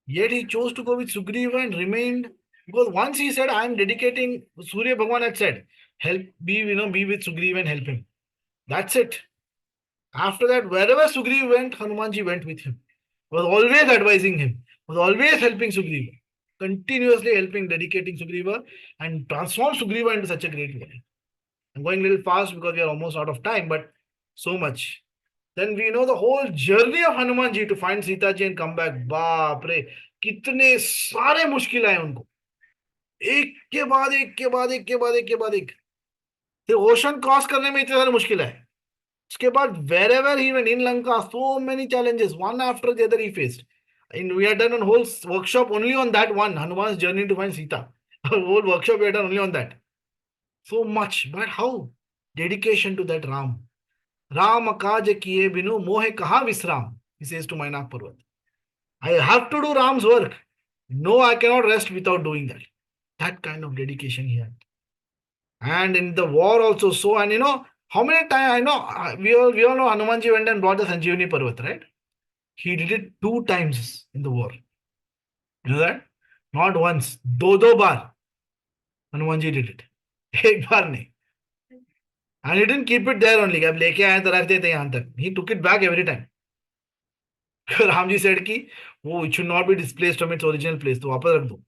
Yet he chose to go with Sugriva and remained, because once he said, I am dedicating, Surya Bhagwan had said, help be with Sugriva and help him. That's it. After that, wherever Sugriva went, Hanumanji went with him. Was always advising him, was always helping Sugriva, continuously helping, dedicating Sugriva, and transformed Sugriva into such a great guy. I'm going a little fast because we are almost out of time, but so much. Then we know the whole journey of Hanumanji to find Sita ji and come back. बाप रे, कितने सारे मुश्किल आए उनको, एक के बाद एक के बाद एक के बाद एक के बाद एक. The ocean cross करने में इतने सारे मुश्किल आए. उसके बाद wherever he went in Lanka, so many challenges, one after the other he faced. And we had done a whole workshop only on that one, Hanuman's journey to find Sita. A whole workshop we had done only on that. So much, but how? Dedication to that Ram. Ram काज किए बिनु मोहे कहाँ विश्राम, he says to Mainak Parvat. I have to do Ram's work. No, I cannot rest without doing that. That kind of dedication he had. And in the war also so, and how many times, I know, we all know Hanumanji went and brought the Sanjeevani Parvat, right? He did it 2 times in the war. You know that? Not once. Do bar. Hanumanji did it. एक बार नहीं. And he didn't keep it there only. अब लेके आए तो रख देते यहाँ तक. He took it back every time. Ramji said कि वो it should not be displaced from its original place. तो वापस रख दो.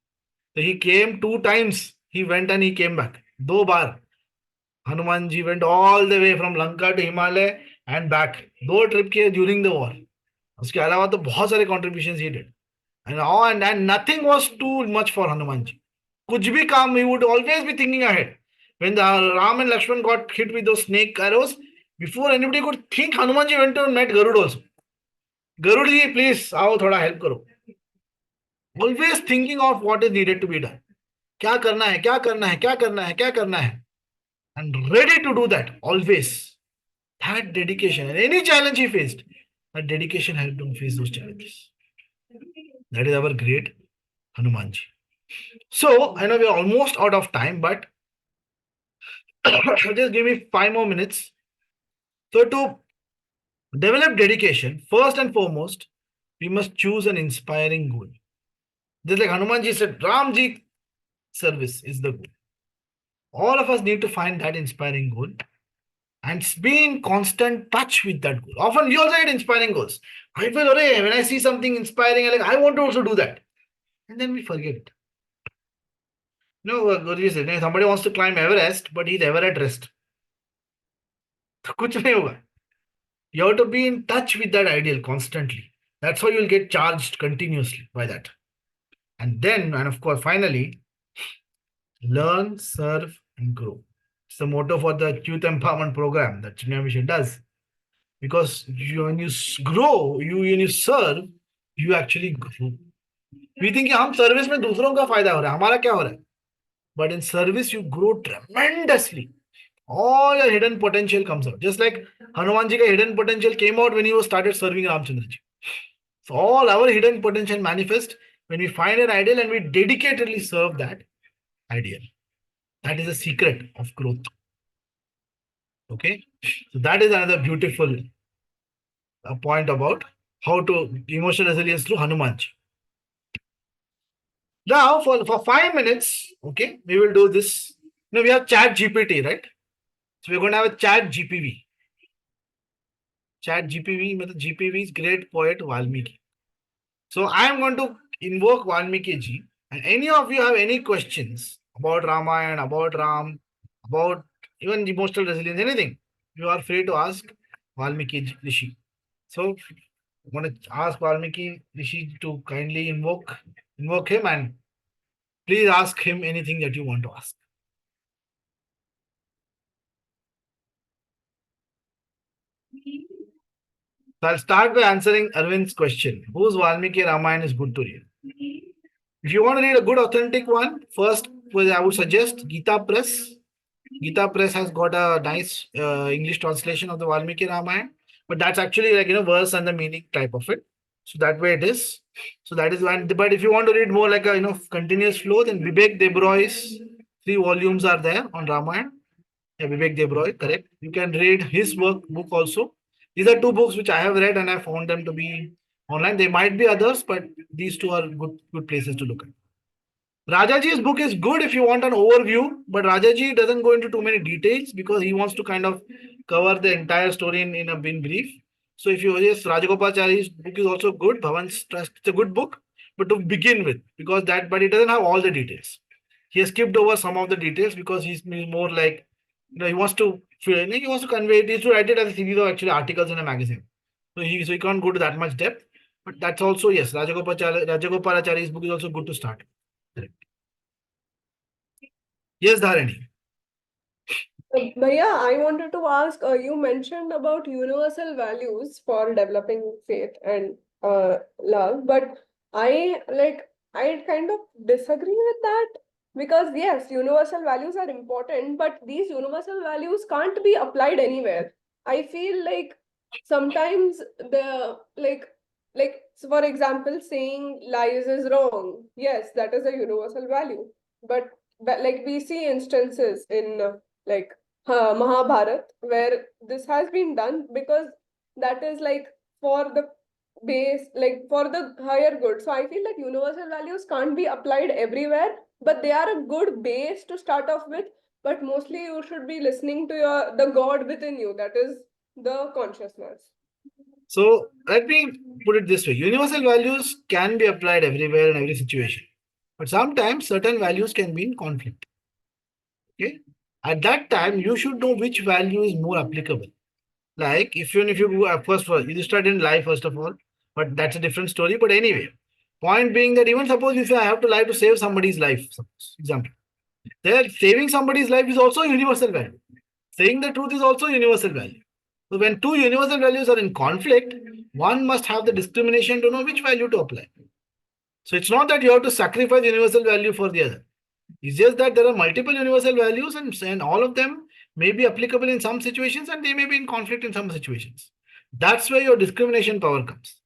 So he came 2 times. He went and he came back. 2 bar. Hanumanji went all the way from Lanka to Himalaya and back. 2 trip किए during the war. उसके अलावा तो बहुत सारे contributions he did. And nothing was too much for Hanumanji. कुछ भी काम, he would always be thinking ahead. When the Ram and Lakshman got hit with those snake arrows, before anybody could think, Hanumanji went and met Garud also. Garud ji, please, आओ थोड़ा help करो. Always thinking of what is needed to be done. क्या करना है, क्या करना है, क्या करना है, क्या करना है. And ready to do that, always. That dedication, and any challenge he faced, that dedication helped him face those challenges. That is our great Hanumanji. So, I know we are almost out of time, but just give me 5 more minutes. So, to develop dedication, first and foremost, we must choose an inspiring goal. Just like Hanumanji said, Ramji service is the goal. All of us need to find that inspiring goal and be in constant touch with that goal. Often we also get inspiring goals. I feel, when I see something inspiring, I want to also do that. And then we forget it. Guruji said, somebody wants to climb Everest, but he's ever at rest. तो कुछ नहीं होगा. You have to be in touch with that ideal constantly. That's how you'll get charged continuously by that. And then, and of course, finally, learn, serve, and grow. It's the motto for the Youth Empowerment Program that Chinmaya Mission does. Because when you grow, when you serve, you actually grow. We think हम service में दूसरों का फायदा हो रहा है, हमारा क्या हो रहा है? But in service, you grow tremendously. All your hidden potential comes out. Just like Hanumanji ka hidden potential came out when he was started serving Ramchandraji. So all our hidden potential manifest when we find an ideal and we dedicatedly serve that ideal. That is the secret of growth. Okay. So that is another beautiful point about how to emotional resilience through Hanumanji. Now for 5 minutes, okay, we will do this. Now we have Chat GPT, right? So we're going to have a Chat GPV. Chat GPV, GPV is great poet Valmiki. So I am going to invoke Valmiki ji, and any of you have any questions about Ramayana, about Ram, about even emotional resilience, anything, you are free to ask Valmiki Rishi. So I'm going to ask Valmiki Rishi to kindly invoke him, and please ask him anything that you want to ask. So I'll start by answering Arvind's question. Whose Valmiki Ramayana is good to read? If you want to read a good authentic one, first I would suggest Gita Press. Gita Press has got a nice English translation of the Valmiki Ramayana, but that's actually like, verse and the meaning type of it. So that way it is. So that is one. But if you want to read more like a, continuous flow, then Vivek Debroy's 3 volumes are there on Ramayana. Yeah, Vivek Debroy, correct. You can read his book also. These are 2 books which I have read and I found them to be online. There might be others, but these 2 are good places to look at. Rajaji's book is good if you want an overview, but Rajaji doesn't go into too many details because he wants to kind of cover the entire story in brief. So if you yes, Rajagopalachari's book is also good. Bhavan's Trust, it's a good book, but to begin with, but it doesn't have all the details. He has skipped over some of the details because he's more like he wants to convey it. He used to write it as a series of actually articles in a magazine. So he can't go to that much depth. But that's also yes, Rajagopalachari's book is also good to start. Correct. Yes, Dharani. Bhaiya, I wanted to ask, you mentioned about universal values for developing faith and love, but I kind of disagree with that because yes, universal values are important, but these universal values can't be applied anywhere. I feel like sometimes so for example, saying lies is wrong. Yes, that is a universal value, but like we see instances in like Mahabharat, where this has been done because that is like for the base, like for the higher good. So I feel that universal values can't be applied everywhere, but they are a good base to start off with. But mostly you should be listening to the God within you, that is the consciousness. So let me put it this way. Universal values can be applied everywhere in every situation. But sometimes certain values can be in conflict. Okay. At that time, you should know which value is more applicable. Like if you go first you start in lie first of all, but that's a different story. But anyway, point being that even suppose if I have to lie to save somebody's life, suppose example, there saving somebody's life is also a universal value. Saying the truth is also a universal value. So when 2 universal values are in conflict, one must have the discrimination to know which value to apply. So it's not that you have to sacrifice universal value for the other. It's just that there are multiple universal values and all of them may be applicable in some situations and they may be in conflict in some situations. That's where your discrimination power comes.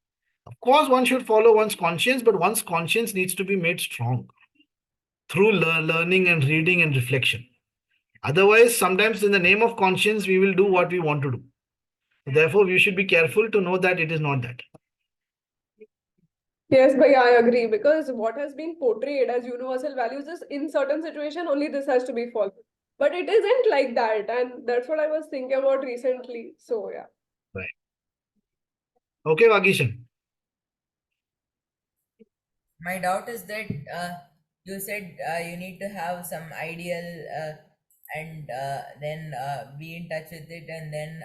Of course, one should follow one's conscience, but one's conscience needs to be made strong through learning and reading and reflection. Otherwise, sometimes in the name of conscience, we will do what we want to do. Therefore, we should be careful to know that it is not that. Yes, but I agree because what has been portrayed as universal values is in certain situation only this has to be followed. But it isn't like that, and that's what I was thinking about recently. So yeah. Right. Okay, Vagishan. My doubt is that you said you need to have some ideal and then be in touch with it and then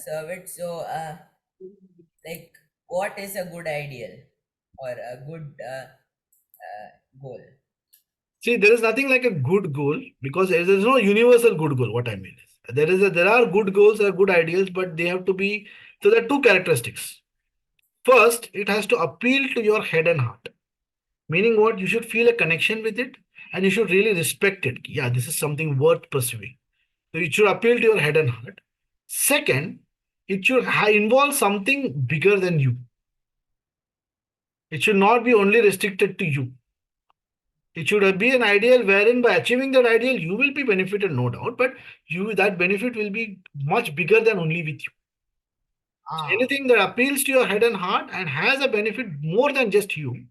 serve it. So, like, what is a good ideal or a good goal? See, there is nothing like a good goal because there is no universal good goal. What I mean is, there are good goals, there are good ideals, but they have to be. So there are 2 characteristics. First, it has to appeal to your head and heart. Meaning what? You should feel a connection with it and you should really respect it. Yeah, this is something worth pursuing. So it should appeal to your head and heart. Second, it should involve something bigger than you. It should not be only restricted to you. It should be an ideal wherein by achieving that ideal, you will be benefited, no doubt, but that benefit will be much bigger than only with you. So Ah, anything that appeals to your head and heart and has a benefit more than just you,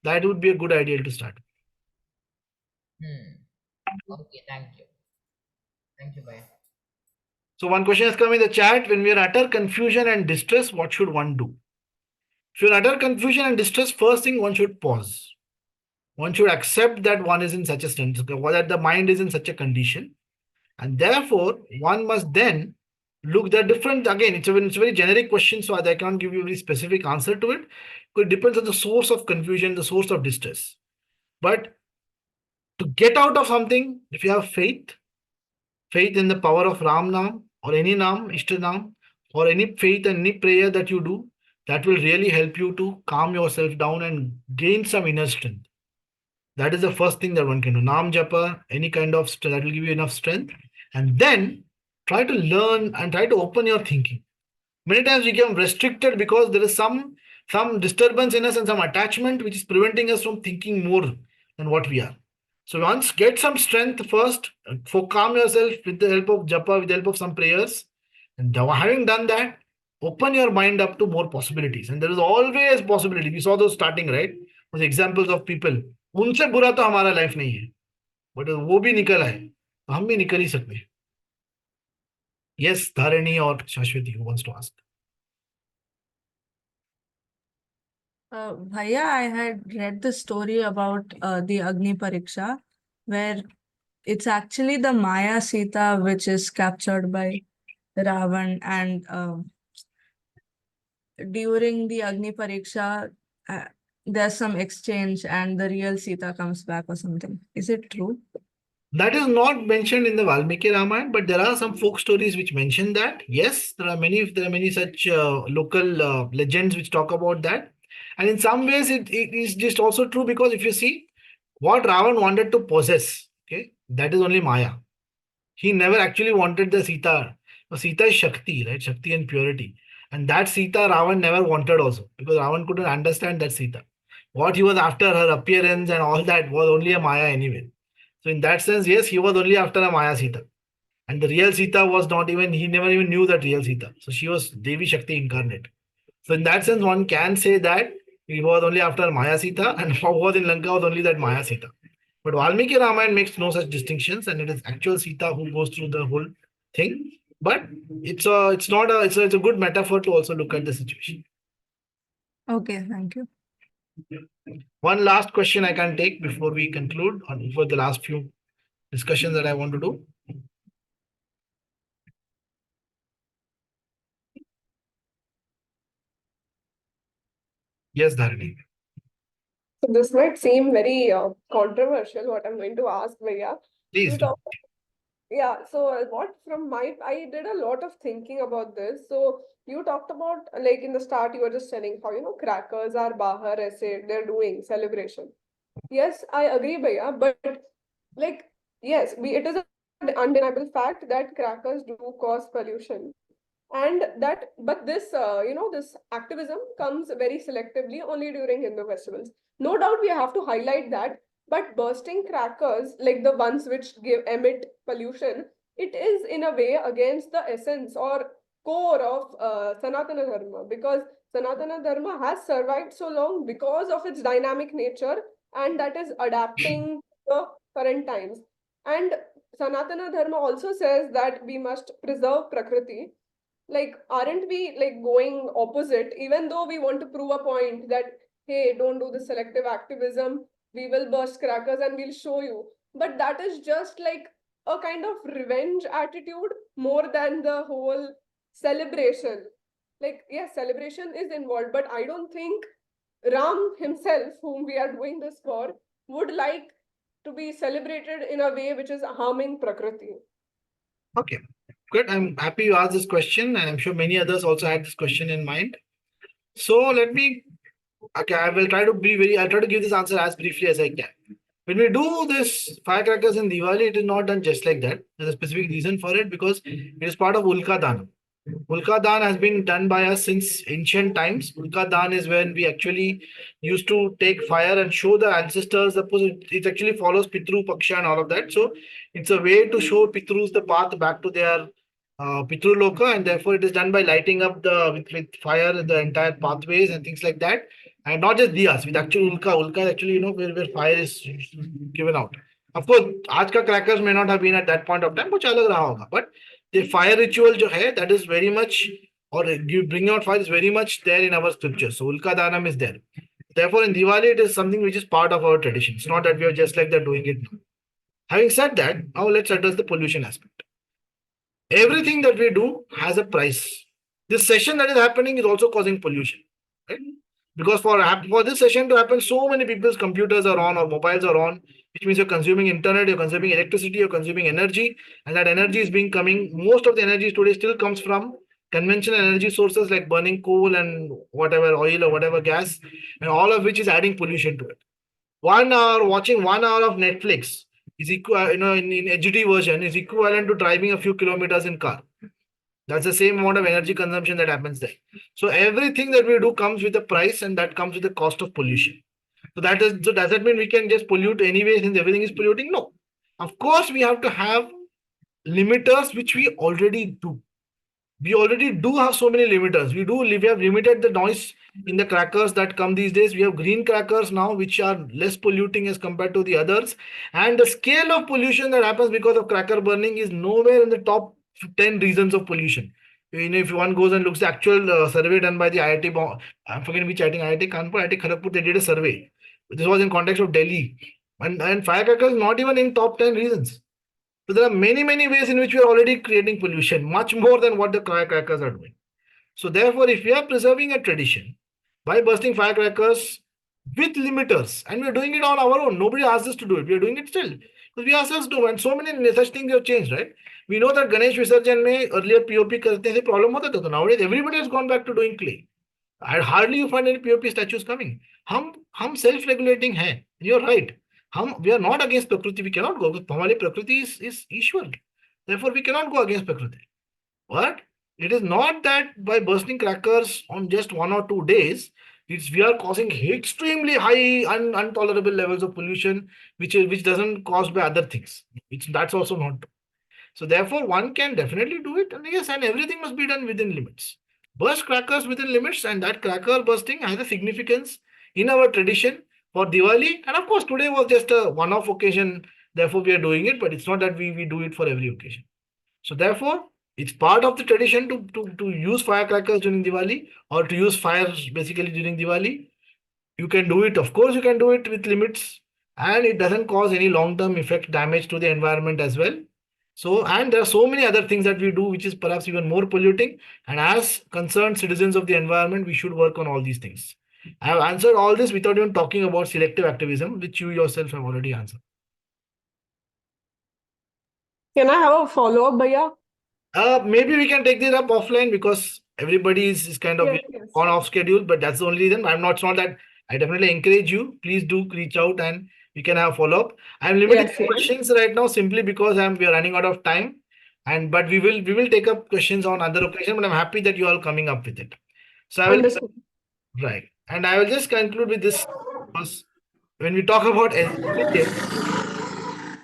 that would be a good ideal to start. okay, thank you. Thank you, bye. So one question has come in the chat. When we are utter confusion and distress, what should one do? If you're utter confusion and distress, first thing one should pause. One should accept that one is in such a state, that the mind is in such a condition. And therefore, one must then look at different, again, it's a very generic question, so I can't give you a very specific answer to it. It depends on the source of confusion, the source of distress. But to get out of something, if you have faith in the power of Ram Nam or any Nam, Ishta Nam, or any faith and any prayer that you do, that will really help you to calm yourself down and gain some inner strength. That is the first thing that one can do. Nam Japa, any kind of that will give you enough strength. And then try to learn and try to open your thinking. Many times we become restricted because there is some disturbance in us and some attachment which is preventing us from thinking more than what we are. So once get some strength first, for calm yourself with the help of japa, with the help of some prayers. And having done that, open your mind up to more possibilities. And there is always possibility. We saw those starting, right? Those examples of people. उनसे बुरा तो हमारा life नहीं है, but वो भी निकल आए तो हम भी निकल ही सकते हैं. Yes, Dharani or Shashwati, who wants to ask? Bhaiya, I had read the story about the Agni Pariksha, where it's actually the Maya Sita which is captured by Ravan, and during the Agni Pariksha, there's some exchange and the real Sita comes back or something. Is it true? That is not mentioned in the Valmiki Ramayana, but there are some folk stories which mention that. Yes, there are many such local legends which talk about that. And in some ways, it is just also true, because if you see what Ravan wanted to possess, okay, that is only Maya. He never actually wanted the Sita. So Sita is Shakti, right? Shakti and purity. And that Sita Ravan never wanted also, because Ravan couldn't understand that Sita. What he was after, her appearance and all that, was only a Maya anyway. So in that sense, yes, he was only after a Maya Sita. And the real Sita was not even, he never even knew that real Sita. So she was Devi Shakti incarnate. So in that sense, one can say that he was only after Maya Sita, and what was in Lanka was only that Maya Sita. But Valmiki Ramayana makes no such distinctions, and it is actual Sita who goes through the whole thing. But it's a good metaphor to also look at the situation. Okay, thank you. One last question I can take before we conclude, or before the last few discussions that I want to do. Yes, Dharani. So this might seem very controversial, what I'm going to ask, Bhaiya. Please You do. talk, yeah, so I did a lot of thinking about this. So you talked about, like in the start, you were just telling how, crackers are bahar aise, they're doing celebration. Yes, I agree, Bhaiya, but like, yes, it is an undeniable fact that crackers do cause pollution. And that, but this, this activism comes very selectively only during Hindu festivals. No doubt we have to highlight that, but bursting crackers, like the ones which emit pollution, it is in a way against the essence or core of Sanatana Dharma, because Sanatana Dharma has survived so long because of its dynamic nature, and that is adapting to the current times. And Sanatana Dharma also says that we must preserve Prakriti. Like, aren't we like going opposite, even though we want to prove a point that, hey, don't do the selective activism, we will burst crackers and we'll show you, but that is just like a kind of revenge attitude more than the whole celebration. Like, yes, celebration is involved, but I don't think Ram himself, whom we are doing this for, would like to be celebrated in a way which is harming Prakriti. Okay, good. I'm happy you asked this question, and I'm sure many others also had this question in mind. So okay, I'll try to give this answer as briefly as I can. When we do this firecrackers in Diwali, it is not done just like that. There's a specific reason for it, because it is part of Ulka Dan. Ulka Dan has been done by us since ancient times. Ulka Dan is when we actually used to take fire and show the ancestors. It actually follows Pitru, Paksha, and all of that. So it's a way to show Pitrus the path back to their Pitru Loka, and therefore it is done by lighting up with fire the entire pathways and things like that. And not just diyas, with actual Ulka. Ulka is actually, where fire is given out. Of course, आज का crackers may not have been at that point of time, कुछ अलग रहा होगा. But the fire ritual जो है, that is very much, or you bring out fire is very much there in our scriptures. So Ulka Danam is there. Therefore, in Diwali, it is something which is part of our tradition. It's not that we are just like that doing it now. Having said that, now let's address the pollution aspect. Everything that we do has a price. This session that is happening is also causing pollution, right? Because for this session to happen, so many people's computers are on or mobiles are on, which means you're consuming internet, you're consuming electricity, you're consuming energy, and that energy is being coming. Most of the energy today still comes from conventional energy sources like burning coal and whatever oil or whatever gas, and all of which is adding pollution to it. Watching 1 hour of Netflix is equal, in HD version is equivalent to driving a few kilometers in car. That's the same amount of energy consumption that happens there. So everything that we do comes with a price, and that comes with the cost of pollution. So does that mean we can just pollute anyway since everything is polluting? No. Of course, we have to have limiters, which we already do. We already do have so many limiters. We have limited the noise in the crackers that come these days. We have green crackers now, which are less polluting as compared to the others. And the scale of pollution that happens because of cracker burning is nowhere in the top 10 reasons of pollution. If one goes and looks at the actual survey done by the IIT, I'm forgetting which IIT, IIT Kanpur, IIT Kharagpur, they did a survey. This was in context of Delhi. And firecrackers not even in top 10 reasons. So there are many, many ways in which we are already creating pollution, much more than what the firecrackers are doing. So therefore, if we are preserving a tradition by bursting firecrackers with limiters, and we are doing it on our own, nobody asked us to do it. We are doing it still. Because we ourselves do, and so many such things have changed, right? We know that Ganesh Visarjan mein earlier POP करते थे problem होता था. So nowadays everybody has gone back to doing clay. And hardly you find any POP statues coming. हम self regulating हैं. You're right. We are not against Prakriti. We cannot go. हमारी Prakriti is Ishwar. Therefore, we cannot go against Prakriti. But it is not that by bursting crackers on just 1 or 2 days, we are causing extremely high intolerable levels of pollution, which doesn't caused by other things. That's also not true. So therefore, one can definitely do it, and yes, and everything must be done within limits. Burst crackers within limits, and that cracker bursting has a significance in our tradition for Diwali. And of course, today was just a one-off occasion, therefore we are doing it, but it's not that we do it for every occasion. So therefore, it's part of the tradition to use firecrackers during Diwali or to use fires basically during Diwali. You can do it, of course, you can do it with limits, and it doesn't cause any long-term effect damage to the environment as well. So, and there are so many other things that we do which is perhaps even more polluting. And as concerned citizens of the environment, we should work on all these things. I have answered all this without even talking about selective activism, which you yourself have already answered. Can I have a follow-up, Bhaiya? Maybe we can take this up offline because everybody is kind of Yes, yes. on off schedule, but that's the only reason. It's not that I definitely encourage you. Please do reach out and we can have follow-up. I'm limiting Yes, yes. questions right now simply because we are running out of time. But we will take up questions on other occasion, but I'm happy that you are all coming up with it. So I will Understood. right. And I will just conclude with this because when we talk about resilience,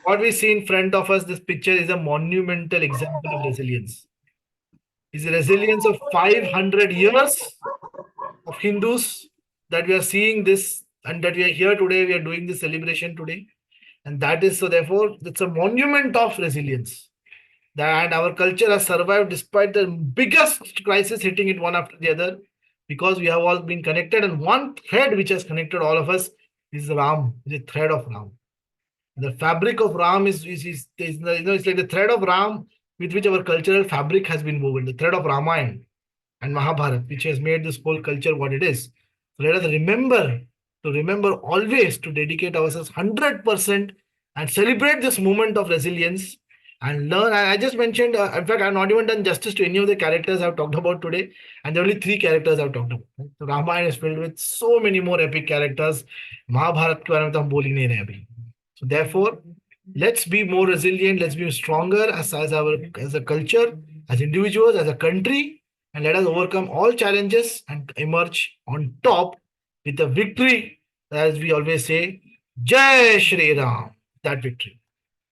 what we see in front of us, this picture is a monumental example of resilience. Is the resilience of 500 years of Hindus that we are seeing this and that we are here today. We are doing this celebration today. And that is so, therefore, it's a monument of resilience. That our culture has survived despite the biggest crisis hitting it one after the other because we have all been connected. And one thread which has connected all of us is Ram, the thread of Ram. The fabric of Ram it's like the thread of Ram with which our cultural fabric has been woven, the thread of Ramayana and Mahabharat, which has made this whole culture what it is. So let us remember always to dedicate ourselves 100% and celebrate this moment of resilience and learn. I just mentioned, in fact, I've not even done justice to any of the characters I've talked about today. And there are only 3 characters I've talked about. So Ramayana is filled with so many more epic characters. Mahabharat के बारे में तो हम बोल ही नहीं रहे अभी. So therefore, let's be more resilient. Let's be stronger as a culture, as individuals, as a country, and let us overcome all challenges and emerge on top with a victory, as we always say, Jai Shri Ram. That victory.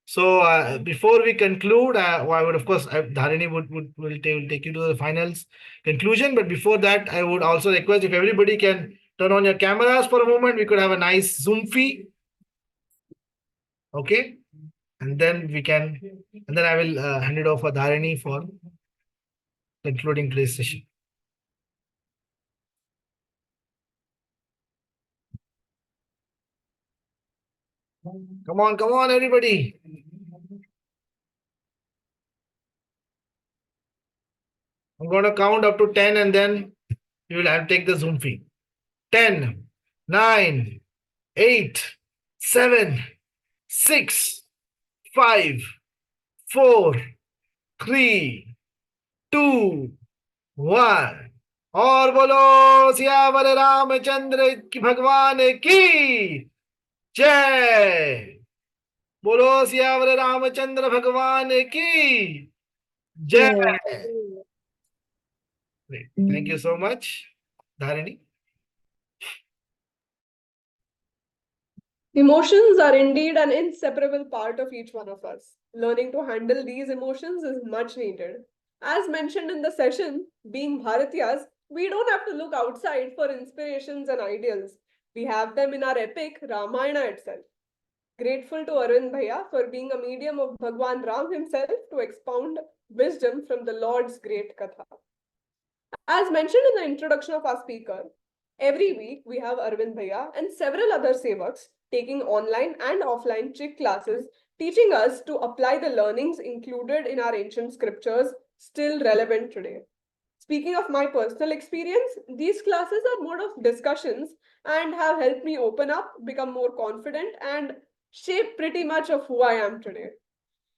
So before we conclude, I would of course Dharini will take you to the finals conclusion. But before that, I would also request if everybody can turn on your cameras for a moment. We could have a nice Zoom fee. Okay, and then I will hand it over for Dharini for concluding today's session. Come on, everybody. I'm going to count up to 10 and then you will have to take the Zoom fee. 10, 9, 8, 7, 6, 5, 4, 3, 2, 1. और बोलो सियावर रामचंद्र की भगवान की जय. बोलो सियावर रामचंद्र भगवान की जय. Great. Thank you so much, Dharini. Emotions are indeed an inseparable part of each one of us. Learning to handle these emotions is much needed. As mentioned in the session, being Bharatiyas, we don't have to look outside for inspirations and ideals. We have them in our epic Ramayana itself. Grateful to Arvind Bhaiya for being a medium of Bhagwan Ram himself to expound wisdom from the Lord's great Katha. As mentioned in the introduction of our speaker, every week we have Arvind Bhaiya and several other sevaks taking online and offline Chik classes, teaching us to apply the learnings included in our ancient scriptures, still relevant today. Speaking of my personal experience, these classes are more of discussions and have helped me open up, become more confident, and shape pretty much of who I am today.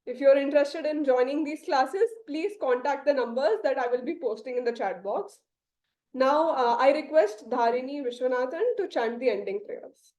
If you're interested in joining these classes, please contact the numbers that I will be posting in the chat box. Now, I request Dharini Vishwanathan to chant the ending prayers.